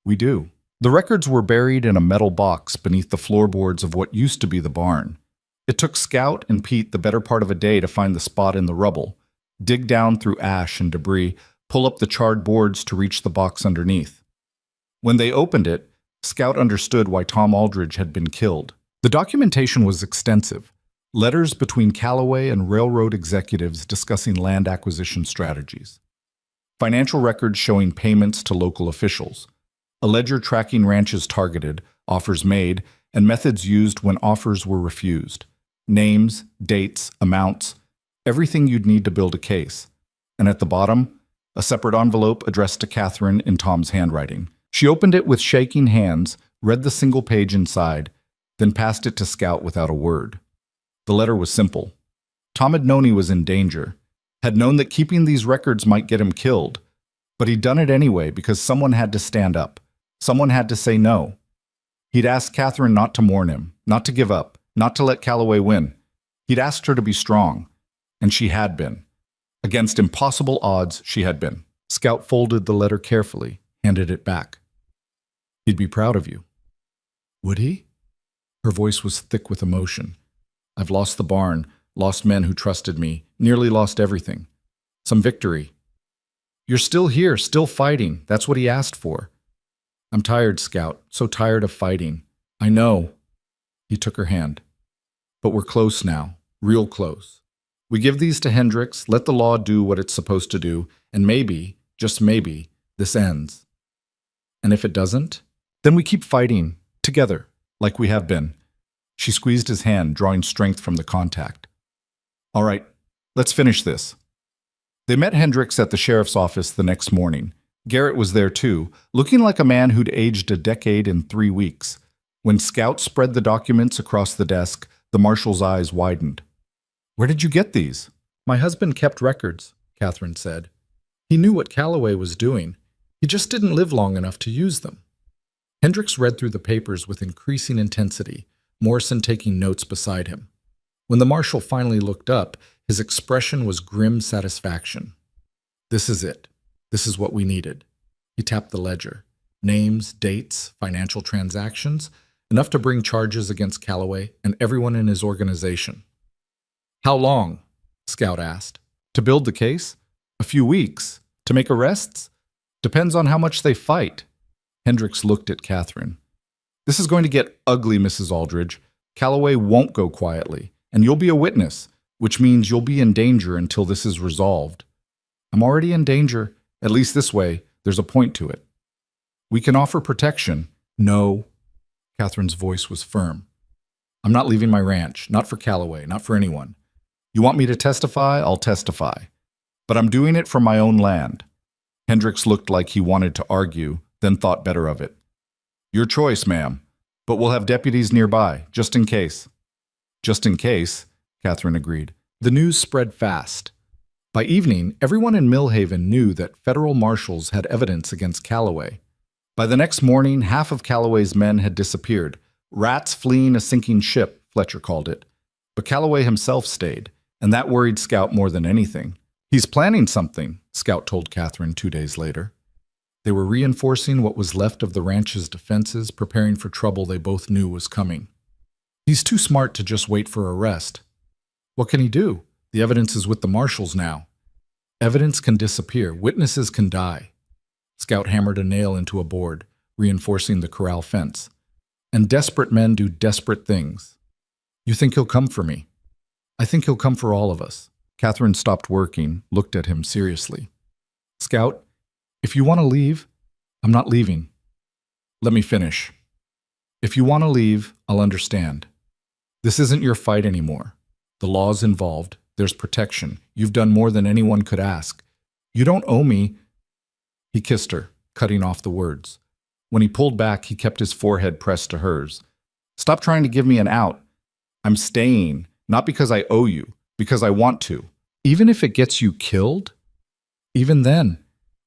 We do. The records were buried in a metal box beneath the floorboards of what used to be the barn. It took Scout and Pete the better part of a day to find the spot in the rubble, dig down through ash and debris, pull up the charred boards to reach the box underneath. When they opened it, Scout understood why Tom Aldridge had been killed. The documentation was extensive. Letters between Calloway and railroad executives discussing land acquisition strategies. Financial records showing payments to local officials. A ledger tracking ranches targeted, offers made, and methods used when offers were refused. Names, dates, amounts, everything you'd need to build a case. And at the bottom, a separate envelope addressed to Catherine in Tom's handwriting. She opened it with shaking hands, read the single page inside, then passed it to Scout without a word. The letter was simple. Tom had known he was in danger, had known that keeping these records might get him killed, but he'd done it anyway because someone had to stand up. Someone had to say no. He'd asked Catherine not to mourn him, not to give up, not to let Calloway win. He'd asked her to be strong, and she had been. Against impossible odds, she had been. Scout folded the letter carefully, handed it back. He'd be proud of you. Would he? Her voice was thick with emotion. I've lost the barn, lost men who trusted me, nearly lost everything. Some victory. You're still here, still fighting. That's what he asked for. I'm tired, Scout, so tired of fighting. I know. He took her hand. But we're close now, real close. We give these to Hendricks, let the law do what it's supposed to do, and maybe, just maybe, this ends. And if it doesn't, then we keep fighting, together, like we have been. She squeezed his hand, drawing strength from the contact. All right, let's finish this. They met Hendricks at the sheriff's office the next morning. Garrett was there too, looking like a man who'd aged a decade in 3 weeks. When Scout spread the documents across the desk, the marshal's eyes widened. Where did you get these? My husband kept records, Catherine said. He knew what Calloway was doing. He just didn't live long enough to use them. Hendricks read through the papers with increasing intensity, Morrison taking notes beside him. When the marshal finally looked up, his expression was grim satisfaction. This is it. This is what we needed. He tapped the ledger. Names, dates, financial transactions, enough to bring charges against Calloway and everyone in his organization. How long? Scout asked. To build the case? A few weeks. To make arrests? Depends on how much they fight. Hendricks looked at Catherine. This is going to get ugly, Mrs. Aldridge. Calloway won't go quietly, and you'll be a witness, which means you'll be in danger until this is resolved. I'm already in danger. At least this way, there's a point to it. We can offer protection. No. Catherine's voice was firm. I'm not leaving my ranch, not for Calloway, not for anyone. You want me to testify? I'll testify. But I'm doing it for my own land. Hendricks looked like he wanted to argue, then thought better of it. Your choice, ma'am. But we'll have deputies nearby, just in case. Just in case, Catherine agreed. The news spread fast. By evening, everyone in Millhaven knew that federal marshals had evidence against Calloway. By the next morning, half of Calloway's men had disappeared. Rats fleeing a sinking ship, Fletcher called it. But Calloway himself stayed, and that worried Scout more than anything. He's planning something, Scout told Catherine 2 days later. They were reinforcing what was left of the ranch's defenses, preparing for trouble they both knew was coming. He's too smart to just wait for arrest. What can he do? The evidence is with the marshals now. Evidence can disappear. Witnesses can die. Scout hammered a nail into a board, reinforcing the corral fence. And desperate men do desperate things. You think he'll come for me? I think he'll come for all of us. Catherine stopped working, looked at him seriously. Scout, if you want to leave, I'm not leaving. Let me finish. If you want to leave, I'll understand. This isn't your fight anymore. The law's involved. There's protection. You've done more than anyone could ask. You don't owe me. He kissed her, cutting off the words. When he pulled back, he kept his forehead pressed to hers. Stop trying to give me an out. I'm staying, not because I owe you, because I want to. Even if it gets you killed? Even then,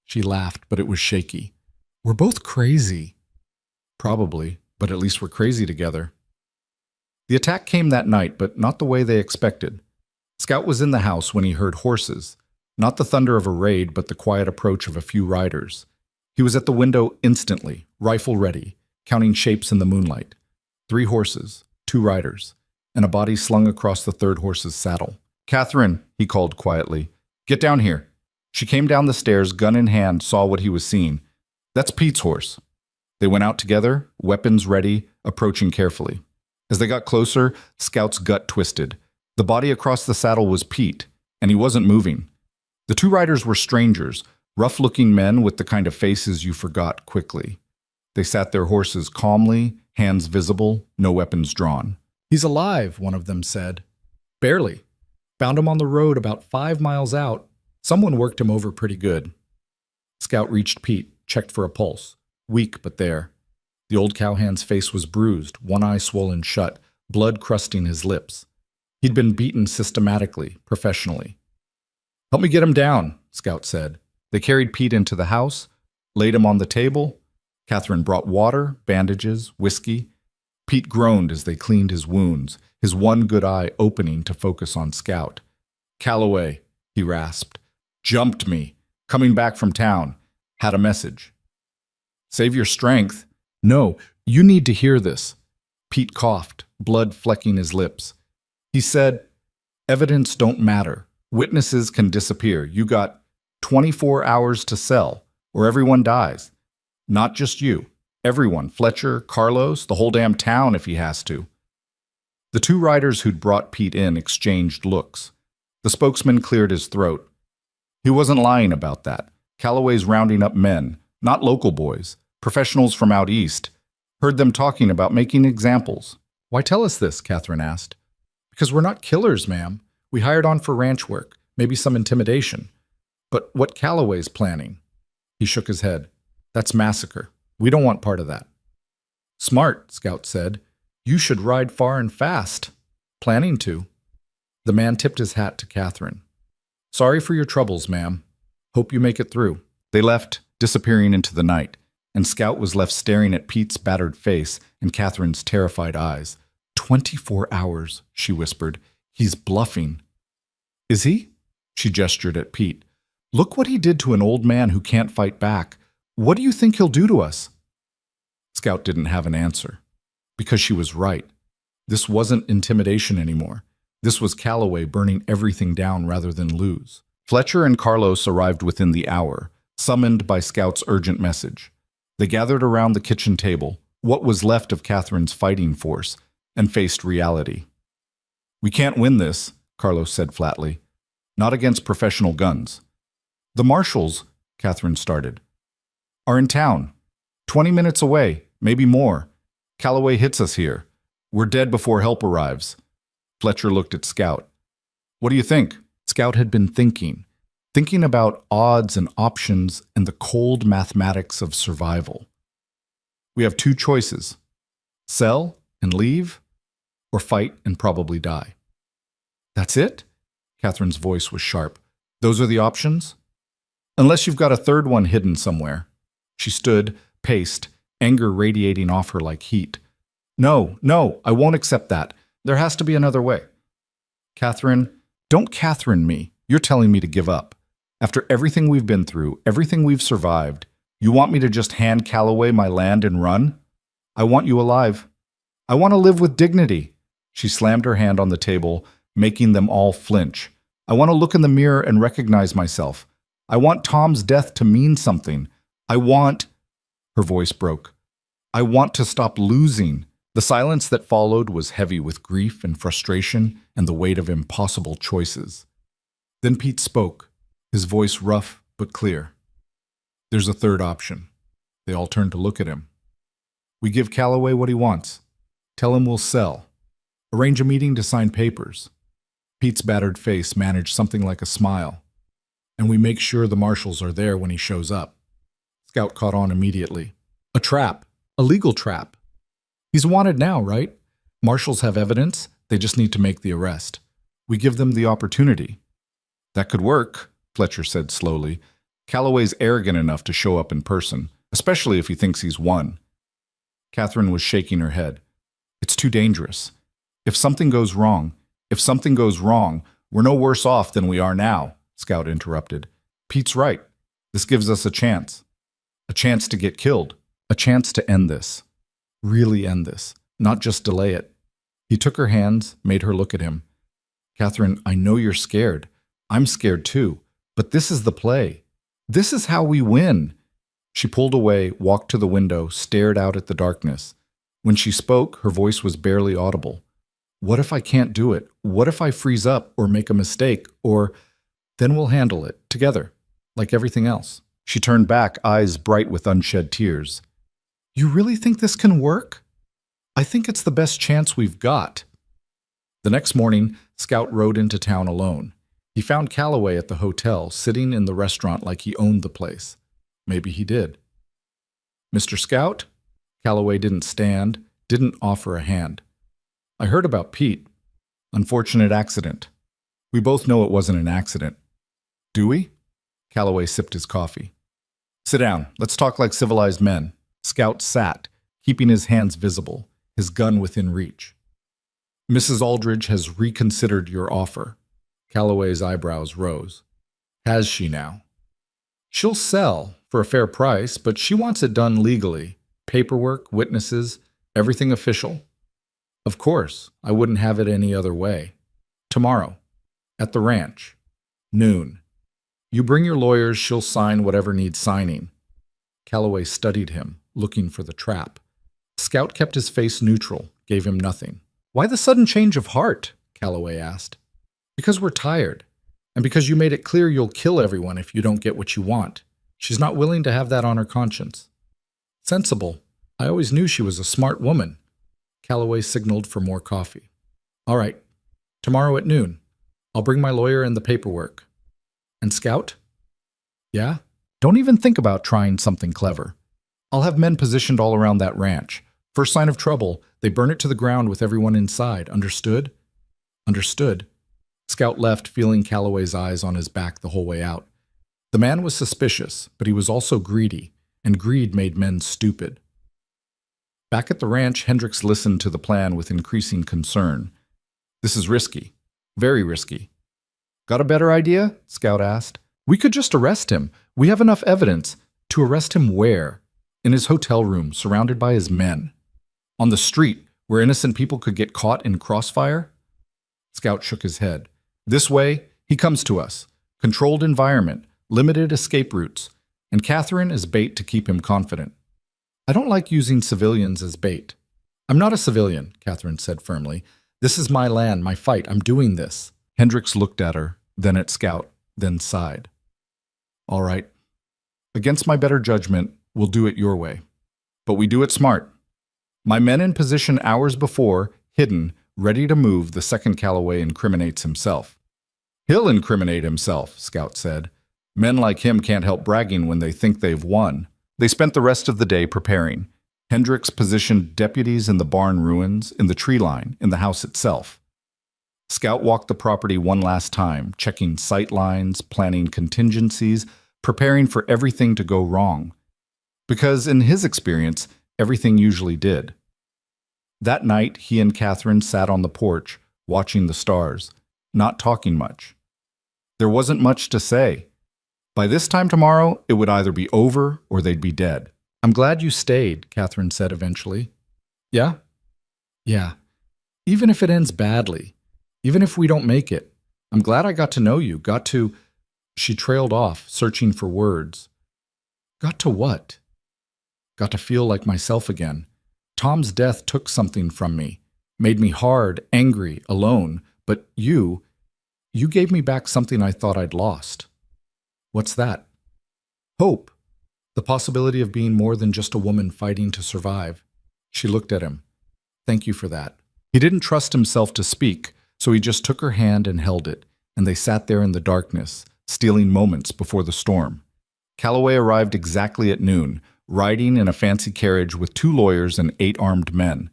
she laughed, but it was shaky. We're both crazy. Probably, but at least we're crazy together. The attack came that night, but not the way they expected. Scout was in the house when he heard horses. Not the thunder of a raid, but the quiet approach of a few riders. He was at the window instantly, rifle ready, counting shapes in the moonlight. 3 horses, 2 riders, and a body slung across the third horse's saddle. Catherine, he called quietly, get down here. She came down the stairs, gun in hand, saw what he was seeing. That's Pete's horse. They went out together, weapons ready, approaching carefully. As they got closer, Scout's gut twisted. The body across the saddle was Pete, and he wasn't moving. The 2 riders were strangers, rough-looking men with the kind of faces you forgot quickly. They sat their horses calmly, hands visible, no weapons drawn. He's alive, one of them said. Barely. Found him on the road about 5 miles out. Someone worked him over pretty good. Scout reached Pete, checked for a pulse. Weak, but there. The old cowhand's face was bruised, one eye swollen shut, blood crusting his lips. He'd been beaten systematically, professionally. Help me get him down, Scout said. They carried Pete into the house, laid him on the table. Catherine brought water, bandages, whiskey. Pete groaned as they cleaned his wounds, his one good eye opening to focus on Scout. "Calloway," he rasped. "Jumped me. Coming back from town. Had a message." "Save your strength." "No, you need to hear this." Pete coughed, blood flecking his lips. He said, "Evidence don't matter. Witnesses can disappear. You got 24 hours to sell, or everyone dies. Not just you. Everyone. Fletcher, Carlos, the whole damn town if he has to." The two riders who'd brought Pete in exchanged looks. The spokesman cleared his throat. He wasn't lying about that. Calloway's rounding up men, not local boys, professionals from out east. Heard them talking about making examples. "Why tell us this?" Catherine asked. "Because we're not killers, ma'am. We hired on for ranch work, maybe some intimidation. But what Calloway's planning?" He shook his head. "That's massacre. We don't want part of that." "Smart," Scout said. "You should ride far and fast." "Planning to." The man tipped his hat to Catherine. "Sorry for your troubles, ma'am. Hope you make it through." They left, disappearing into the night, and Scout was left staring at Pete's battered face and Catherine's terrified eyes. 24 hours, she whispered. "He's bluffing." "Is he?" She gestured at Pete. "Look what he did to an old man who can't fight back. What do you think he'll do to us?" Scout didn't have an answer. Because she was right. This wasn't intimidation anymore. This was Calloway burning everything down rather than lose. Fletcher and Carlos arrived within the hour, summoned by Scout's urgent message. They gathered around the kitchen table, what was left of Catherine's fighting force, and faced reality. "We can't win this," Carlos said flatly. "Not against professional guns." "The marshals," Catherine started, "are in town. 20 minutes away, maybe more. Calloway hits us here. We're dead before help arrives." Fletcher looked at Scout. "What do you think?" Scout had been thinking about odds and options and the cold mathematics of survival. "We have two choices. Sell and leave, or fight and probably die." "That's it?" Catherine's voice was sharp. "Those are the options?" "Unless you've got a third one hidden somewhere." She stood, paced, anger radiating off her like heat. No, I won't accept that. There has to be another way." "Catherine, don't Catherine me. You're telling me to give up. After everything we've been through, everything we've survived, you want me to just hand Calloway my land and run? I want you alive. I want to live with dignity." She slammed her hand on the table, making them all flinch. "I want to look in the mirror and recognize myself. I want Tom's death to mean something. I want—" Her voice broke. "I want to stop losing." The silence that followed was heavy with grief and frustration and the weight of impossible choices. Then Pete spoke, his voice rough but clear. "There's a third option." They all turned to look at him. "We give Calloway what he wants. Tell him we'll sell. Arrange a meeting to sign papers." Pete's battered face managed something like a smile. "And we make sure the marshals are there when he shows up." Scout caught on immediately. "A trap. A legal trap. He's wanted now, right? Marshals have evidence. They just need to make the arrest. We give them the opportunity." "That could work," Fletcher said slowly. "Calloway's arrogant enough to show up in person, especially if he thinks he's won." Catherine was shaking her head. "It's too dangerous. If something goes wrong, we're no worse off than we are now," Scout interrupted. "Pete's right. This gives us a chance. A chance to get killed. A chance to end this. Really end this. Not just delay it." He took her hands, made her look at him. "Catherine, I know you're scared. I'm scared too. But this is the play. This is how we win." She pulled away, walked to the window, stared out at the darkness. When she spoke, her voice was barely audible. "What if I can't do it? What if I freeze up or make a mistake? Or then we'll handle it together, like everything else." She turned back, eyes bright with unshed tears. "You really think this can work?" "I think it's the best chance we've got." The next morning, Scout rode into town alone. He found Calloway at the hotel, sitting in the restaurant like he owned the place. Maybe he did. "Mr. Scout?" Calloway didn't stand, didn't offer a hand. "I heard about Pete. Unfortunate accident." "We both know it wasn't an accident." "Do we?" Calloway sipped his coffee. "Sit down. Let's talk like civilized men. Scout sat, keeping his hands visible, his gun within reach. Mrs. Aldridge has reconsidered your offer. Calloway's eyebrows rose. Has she now? She'll sell for a fair price, but she wants it done legally. Paperwork, witnesses, everything official. Of course, I wouldn't have it any other way. Tomorrow, at the ranch, noon. You bring your lawyers, she'll sign whatever needs signing. Calloway studied him, looking for the trap. Scout kept his face neutral, gave him nothing. Why the sudden change of heart? Calloway asked. Because we're tired, and because you made it clear you'll kill everyone if you don't get what you want. She's not willing to have that on her conscience. Sensible. I always knew she was a smart woman. Calloway signaled for more coffee. All right, tomorrow at noon. I'll bring my lawyer and the paperwork. And Scout? Yeah? Don't even think about trying something clever. I'll have men positioned all around that ranch. First sign of trouble, they burn it to the ground with everyone inside. Understood? Understood. Scout left, feeling Calloway's eyes on his back the whole way out. The man was suspicious, but he was also greedy, and greed made men stupid. Back at the ranch, Hendricks listened to the plan with increasing concern. This is risky. Very risky. Got a better idea? Scout asked. We could just arrest him. We have enough evidence. To arrest him where? In his hotel room, surrounded by his men. On the street, where innocent people could get caught in crossfire? Scout shook his head. This way, he comes to us. Controlled environment, limited escape routes, and Catherine is bait to keep him confident. I don't like using civilians as bait. I'm not a civilian, Catherine said firmly. This is my land, my fight. I'm doing this. Hendricks looked at her, then at Scout, then sighed. All right. Against my better judgment, we'll do it your way. But we do it smart. My men in position hours before, hidden, ready to move the second Calloway incriminates himself. He'll incriminate himself, Scout said. Men like him can't help bragging when they think they've won. They spent the rest of the day preparing. Hendricks positioned deputies in the barn ruins, in the tree line, in the house itself. Scout walked the property one last time, checking sight lines, planning contingencies, preparing for everything to go wrong. Because in his experience, everything usually did. That night, he and Catherine sat on the porch, watching the stars, not talking much. There wasn't much to say. By this time tomorrow, it would either be over or they'd be dead. I'm glad you stayed, Catherine said eventually. Yeah? Yeah. Even if it ends badly, even if we don't make it, I'm glad I got to know you, got to... She trailed off, searching for words. Got to what? Got to feel like myself again. Tom's death took something from me, made me hard, angry, alone, but you gave me back something I thought I'd lost. What's that? Hope. The possibility of being more than just a woman fighting to survive. She looked at him. Thank you for that. He didn't trust himself to speak, so he just took her hand and held it, and they sat there in the darkness, stealing moments before the storm. Calloway arrived exactly at noon, riding in a fancy carriage with 2 lawyers and 8 armed men.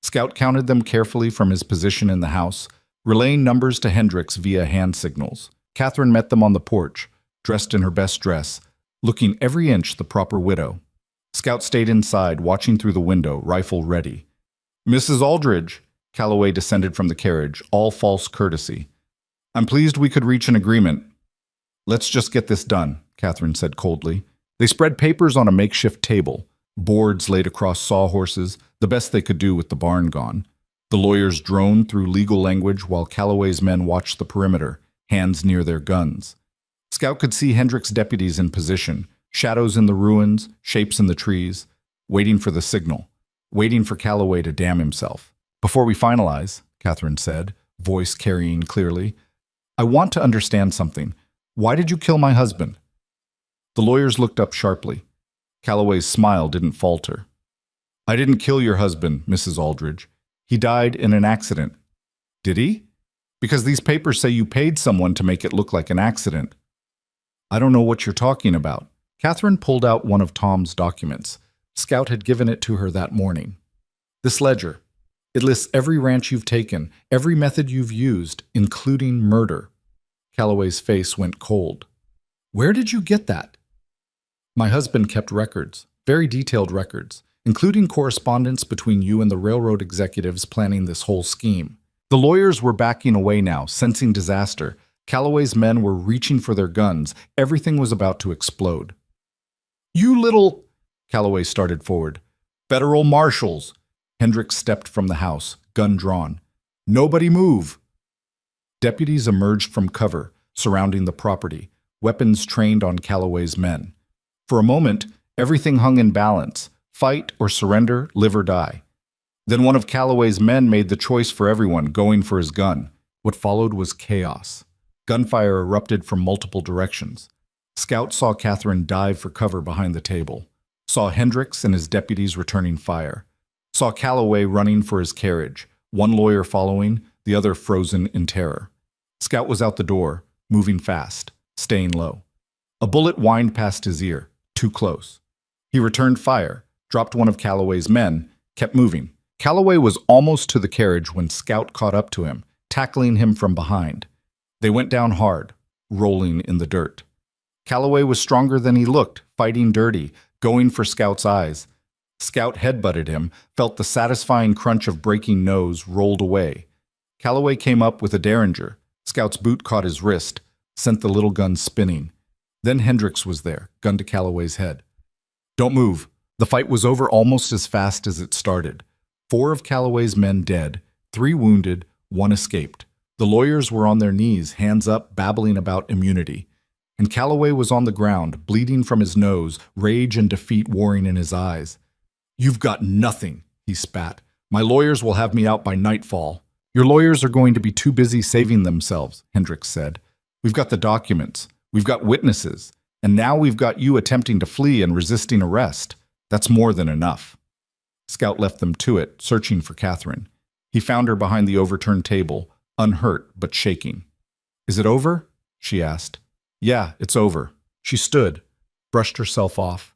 Scout counted them carefully from his position in the house, relaying numbers to Hendricks via hand signals. Catherine met them on the porch, dressed in her best dress, looking every inch the proper widow. Scout stayed inside, watching through the window, rifle ready. Mrs. Aldridge, Calloway descended from the carriage, all false courtesy. I'm pleased we could reach an agreement. Let's just get this done, Catherine said coldly. They spread papers on a makeshift table, boards laid across sawhorses, the best they could do with the barn gone. The lawyers droned through legal language while Calloway's men watched the perimeter, hands near their guns. Scout could see Hendricks' deputies in position, shadows in the ruins, shapes in the trees, waiting for the signal, waiting for Calloway to damn himself. Before we finalize, Catherine said, voice carrying clearly, I want to understand something. Why did you kill my husband? The lawyers looked up sharply. Calloway's smile didn't falter. I didn't kill your husband, Mrs. Aldridge. He died in an accident. Did he? Because these papers say you paid someone to make it look like an accident. I don't know what you're talking about. Catherine pulled out one of Tom's documents. Scout had given it to her that morning. This ledger. It lists every ranch you've taken, every method you've used, including murder. Calloway's face went cold. Where did you get that? My husband kept records, Very detailed records, including correspondence between you and the railroad executives planning this whole scheme. The lawyers were backing away now, sensing disaster. Calloway's men were reaching for their guns. Everything was about to explode. "You little—" Calloway started forward. "Federal marshals!" Hendricks stepped from the house, gun drawn. "Nobody move!" Deputies emerged from cover, surrounding the property, weapons trained on Calloway's men. For a moment, everything hung in balance. Fight or surrender, live or die. Then one of Calloway's men made the choice for everyone, going for his gun. What followed was chaos. Gunfire erupted from multiple directions. Scout saw Catherine dive for cover behind the table. Saw Hendricks and his deputies returning fire. Saw Calloway running for his carriage, one lawyer following, the other frozen in terror. Scout was out the door, moving fast, staying low. A bullet whined past his ear, too close. He returned fire, dropped one of Calloway's men, kept moving. Calloway was almost to the carriage when Scout caught up to him, tackling him from behind. They went down hard, rolling in the dirt. Calloway was stronger than he looked, fighting dirty, going for Scout's eyes. Scout headbutted him, felt the satisfying crunch of breaking nose, rolled away. Calloway came up with a derringer. Scout's boot caught his wrist, sent the little gun spinning. Then Hendricks was there, gun to Calloway's head. "Don't move." The fight was over almost as fast as it started. 4 of Calloway's men dead, 3 wounded, 1 escaped. The lawyers were on their knees, hands up, babbling about immunity. And Calloway was on the ground, bleeding from his nose, rage and defeat warring in his eyes. "You've got nothing," he spat. "My lawyers will have me out by nightfall." "Your lawyers are going to be too busy saving themselves," Hendricks said. "We've got the documents. We've got witnesses. And now we've got you attempting to flee and resisting arrest. That's more than enough." Scout left them to it, searching for Catherine. He found her behind the overturned table, unhurt but shaking. "Is it over?" she asked. "Yeah, it's over." She stood, brushed herself off,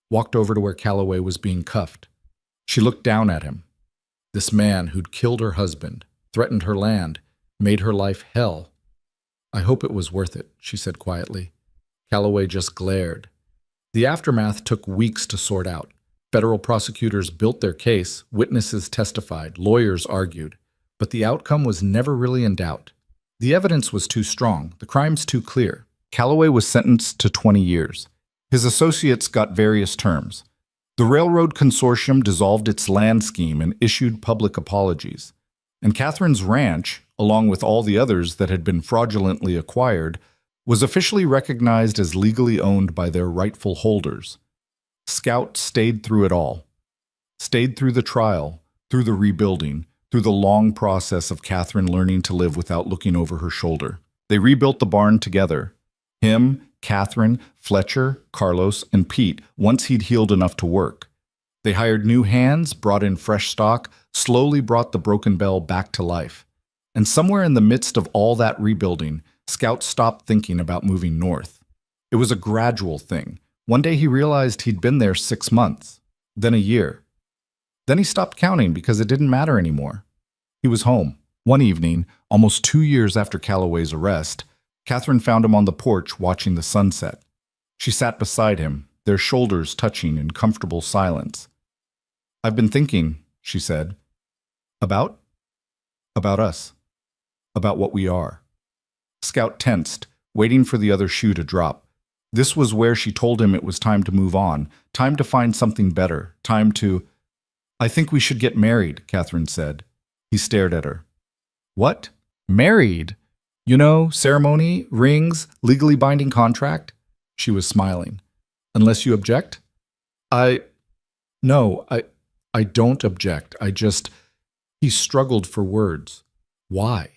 walked over to where Calloway was being cuffed. She looked down at him. This man who'd killed her husband, threatened her land, made her life hell. "I hope it was worth it," she said quietly. Calloway just glared. The aftermath took weeks to sort out. Federal prosecutors built their case, witnesses testified, lawyers argued. But the outcome was never really in doubt. The evidence was too strong, the crimes too clear. Calloway was sentenced to 20 years. His associates got various terms. The railroad consortium dissolved its land scheme and issued public apologies. And Catherine's ranch, along with all the others that had been fraudulently acquired, was officially recognized as legally owned by their rightful holders. Scout stayed through it all. Stayed through the trial, through the rebuilding, through the long process of Catherine learning to live without looking over her shoulder. They rebuilt the barn together. Him, Catherine, Fletcher, Carlos, and Pete, once he'd healed enough to work. They hired new hands, brought in fresh stock, slowly brought the broken bell back to life. And somewhere in the midst of all that rebuilding, Scout stopped thinking about moving north. It was a gradual thing. One day he realized he'd been there 6 months, then a year. Then he stopped counting because it didn't matter anymore. He was home. One evening, almost 2 years after Calloway's arrest, Catherine found him on the porch watching the sunset. She sat beside him, their shoulders touching in comfortable silence. "I've been thinking," she said. About us. About what we are." Scout tensed, waiting for the other shoe to drop. This was where she told him it was time to move on, time to find something better, time to— "I think we should get married," Catherine said. He stared at her. "What? Married? You know, ceremony, rings, legally binding contract?" She was smiling. "Unless you object?" No, I don't object. He struggled for words. "Why?"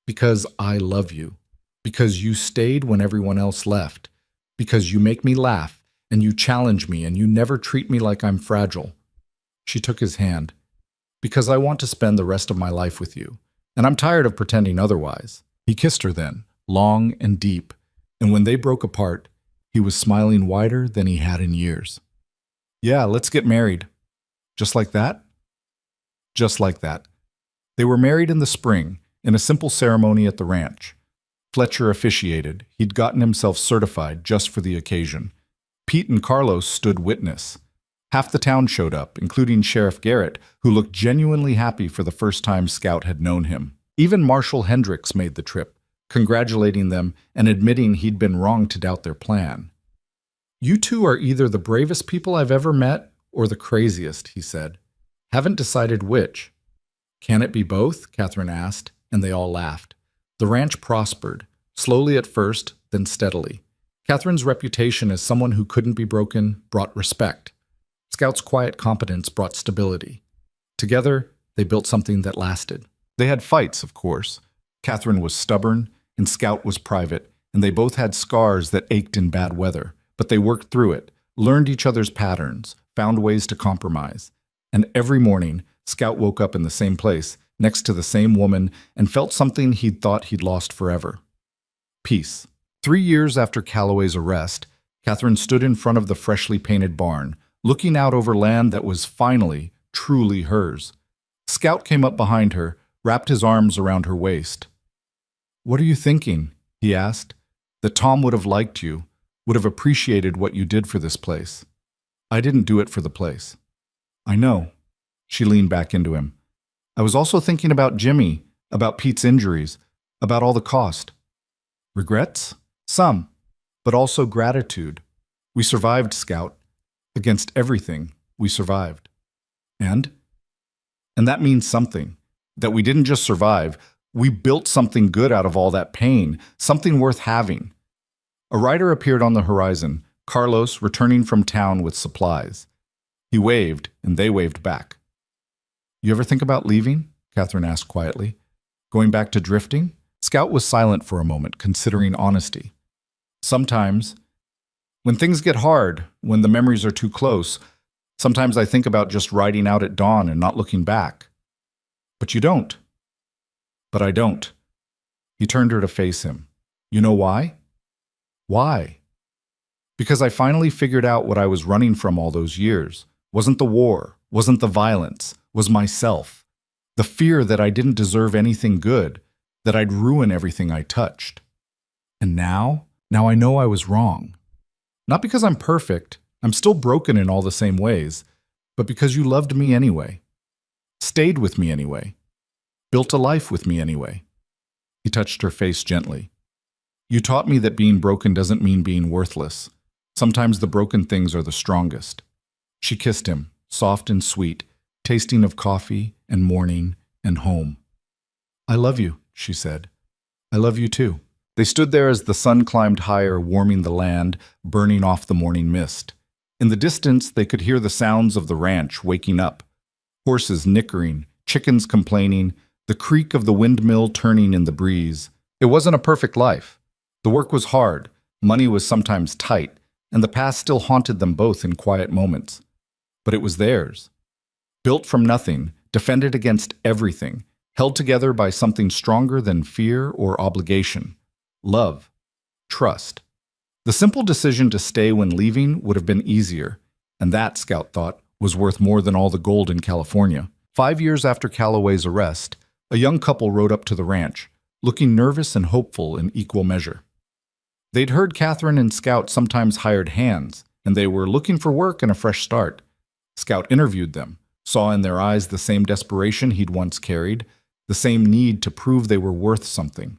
"Because I love you. Because you stayed when everyone else left. Because you make me laugh, and you challenge me, and you never treat me like I'm fragile." She took his hand. "Because I want to spend the rest of my life with you, and I'm tired of pretending otherwise." He kissed her then, long and deep, and when they broke apart, he was smiling wider than he had in years. "Yeah, let's get married." "Just like that?" "Just like that." They were married in the spring, in a simple ceremony at the ranch. Fletcher officiated. He'd gotten himself certified just for the occasion. Pete and Carlos stood witness. Half the town showed up, including Sheriff Garrett, who looked genuinely happy for the first time Scout had known him. Even Marshal Hendricks made the trip, congratulating them and admitting he'd been wrong to doubt their plan. "You two are either the bravest people I've ever met or the craziest," he said. "Haven't decided which." "Can it be both?" Catherine asked, and they all laughed. The ranch prospered, slowly at first, then steadily. Catherine's reputation as someone who couldn't be broken brought respect. Scout's quiet competence brought stability. Together, they built something that lasted. They had fights, of course. Catherine was stubborn, and Scout was private, and they both had scars that ached in bad weather. But they worked through it, learned each other's patterns, found ways to compromise. And every morning, Scout woke up in the same place, next to the same woman, and felt something he'd thought he'd lost forever. Peace. 3 years after Calloway's arrest, Catherine stood in front of the freshly painted barn, looking out over land that was finally, truly hers. Scout came up behind her, wrapped his arms around her waist. "What are you thinking?" he asked. "That Tom would have liked you, would have appreciated what you did for this place. I didn't do it for the place." "I know." She leaned back into him. "I was also thinking about Jimmy, about Pete's injuries, about all the cost." "Regrets?" "Some, but also gratitude. We survived, Scout. Against everything, we survived. And that means something. That we didn't just survive, we built something good out of all that pain, something worth having." A rider appeared on the horizon, Carlos returning from town with supplies. He waved, and they waved back. "You ever think about leaving?" Catherine asked quietly. "Going back to drifting?" Scout was silent for a moment, considering honesty. "Sometimes. When things get hard, when the memories are too close, sometimes I think about just riding out at dawn and not looking back." "But you don't." "But I don't." He turned her to face him. "You know why?" "Why?" "Because I finally figured out what I was running from all those years. Wasn't the war, wasn't the violence, was myself. The fear that I didn't deserve anything good, that I'd ruin everything I touched. And now I know I was wrong. Not because I'm perfect, I'm still broken in all the same ways, but because you loved me anyway. Stayed with me anyway. Built a life with me anyway." He touched her face gently. "You taught me that being broken doesn't mean being worthless. Sometimes the broken things are the strongest." She kissed him, soft and sweet, tasting of coffee and morning and home. "I love you," she said. "I love you too." They stood there as the sun climbed higher, warming the land, burning off the morning mist. In the distance, they could hear the sounds of the ranch waking up. Horses nickering, chickens complaining, the creak of the windmill turning in the breeze. It wasn't a perfect life. The work was hard, money was sometimes tight, and the past still haunted them both in quiet moments. But it was theirs. Built from nothing, defended against everything, held together by something stronger than fear or obligation. Love. Trust. The simple decision to stay when leaving would have been easier, and that, Scout thought, was worth more than all the gold in California. 5 years after Calloway's arrest, a young couple rode up to the ranch, looking nervous and hopeful in equal measure. They'd heard Catherine and Scout sometimes hired hands, and they were looking for work and a fresh start. Scout interviewed them, saw in their eyes the same desperation he'd once carried, the same need to prove they were worth something.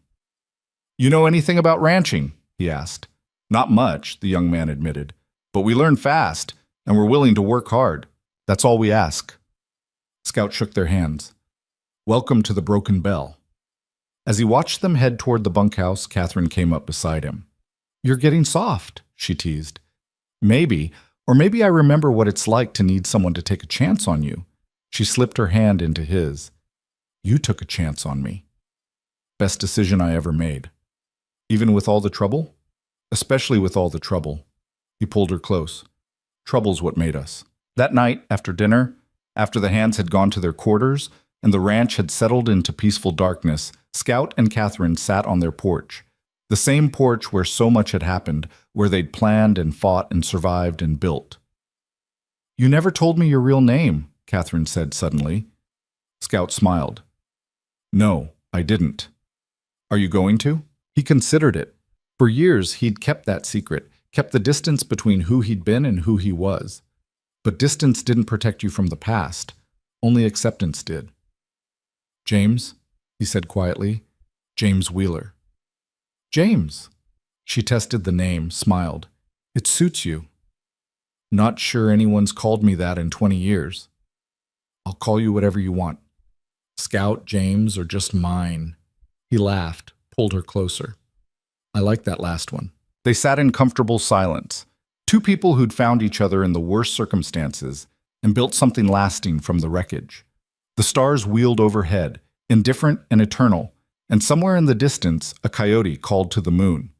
"You know anything about ranching?" he asked. "Not much," the young man admitted. "But we learn fast, and we're willing to work hard. That's all we ask." Scout shook their hands. "Welcome to the Broken Bell." As he watched them head toward the bunkhouse, Catherine came up beside him. "You're getting soft," she teased. "Maybe, or maybe I remember what it's like to need someone to take a chance on you." She slipped her hand into his. "You took a chance on me. Best decision I ever made. Even with all the trouble? Especially with all the trouble." He pulled her close. "Trouble's what made us." That night, after dinner, after the hands had gone to their quarters and the ranch had settled into peaceful darkness, Scout and Catherine sat on their porch. The same porch where so much had happened, where they'd planned and fought and survived and built. "You never told me your real name," Catherine said suddenly. Scout smiled. "No, I didn't." "Are you going to?" He considered it. For years, he'd kept that secret, kept the distance between who he'd been and who he was. But distance didn't protect you from the past. Only acceptance did. "James," he said quietly. "James Wheeler." "James." She tested the name, smiled. "It suits you." "Not sure anyone's called me that in 20 years. I'll call you whatever you want. Scout, James, or just mine." He laughed, pulled her closer. "I like that last one." They sat in comfortable silence. Two people who'd found each other in the worst circumstances and built something lasting from the wreckage. The stars wheeled overhead, indifferent and eternal, and somewhere in the distance, a coyote called to the moon.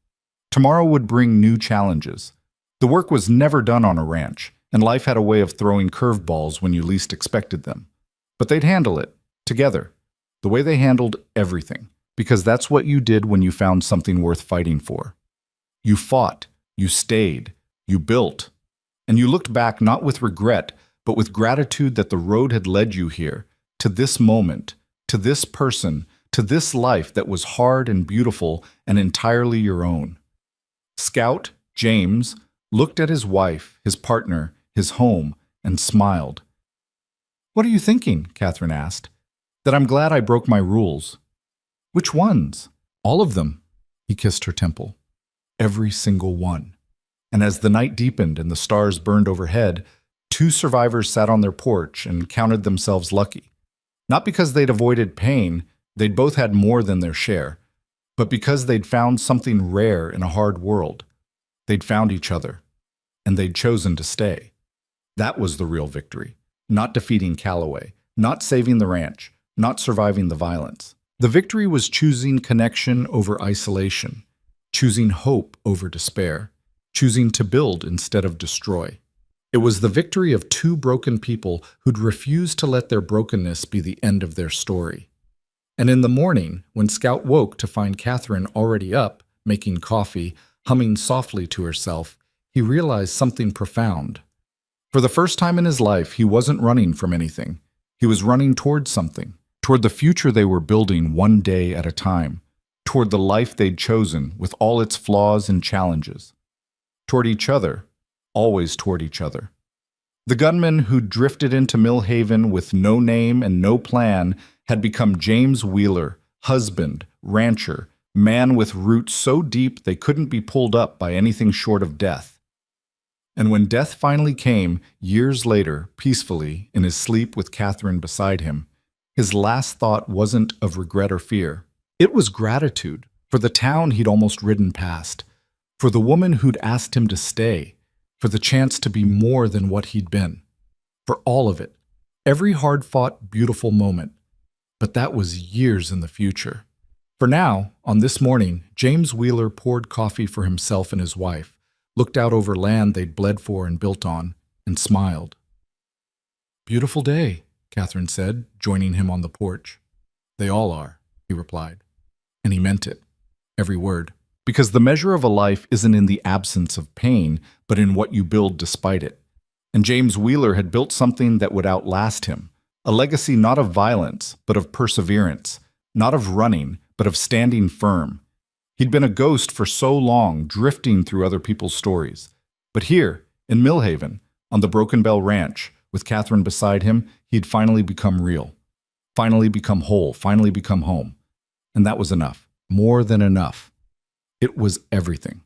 Tomorrow would bring new challenges. The work was never done on a ranch, and life had a way of throwing curveballs when you least expected them. But they'd handle it, together, the way they handled everything, because that's what you did when you found something worth fighting for. You fought, you stayed, you built, and you looked back not with regret, but with gratitude that the road had led you here, to this moment, to this person, to this life that was hard and beautiful and entirely your own. Scout, James, looked at his wife, his partner, his home, and smiled. "What are you thinking?" Catherine asked. "That I'm glad I broke my rules." "Which ones?" "All of them." He kissed her temple. "Every single one." And as the night deepened and the stars burned overhead, two survivors sat on their porch and counted themselves lucky. Not because they'd avoided pain, they'd both had more than their share, but because they'd found something rare in a hard world. They'd found each other, and they'd chosen to stay. That was the real victory, not defeating Calloway, not saving the ranch, not surviving the violence. The victory was choosing connection over isolation, choosing hope over despair, choosing to build instead of destroy. It was the victory of two broken people who'd refused to let their brokenness be the end of their story. And in the morning, when Scout woke to find Catherine already up, making coffee, humming softly to herself, he realized something profound. For the first time in his life, he wasn't running from anything. He was running toward something, toward the future they were building one day at a time, toward the life they'd chosen with all its flaws and challenges, toward each other, always toward each other. The gunman who drifted into Millhaven with no name and no plan had become James Wheeler, husband, rancher, man with roots so deep they couldn't be pulled up by anything short of death. And when death finally came, years later, peacefully, in his sleep with Catherine beside him, his last thought wasn't of regret or fear. It was gratitude for the town he'd almost ridden past, for the woman who'd asked him to stay, for the chance to be more than what he'd been, for all of it, every hard-fought, beautiful moment. But that was years in the future. For now, on this morning, James Wheeler poured coffee for himself and his wife, looked out over land they'd bled for and built on, and smiled. "Beautiful day," Catherine said, joining him on the porch. "They all are," he replied. And he meant it, every word. Because the measure of a life isn't in the absence of pain, but in what you build despite it. And James Wheeler had built something that would outlast him, a legacy not of violence, but of perseverance, not of running, but of standing firm. He'd been a ghost for so long, drifting through other people's stories. But here, in Millhaven, on the Broken Bell Ranch, with Catherine beside him, he'd finally become real. Finally become whole, finally become home. And that was enough. More than enough. It was everything.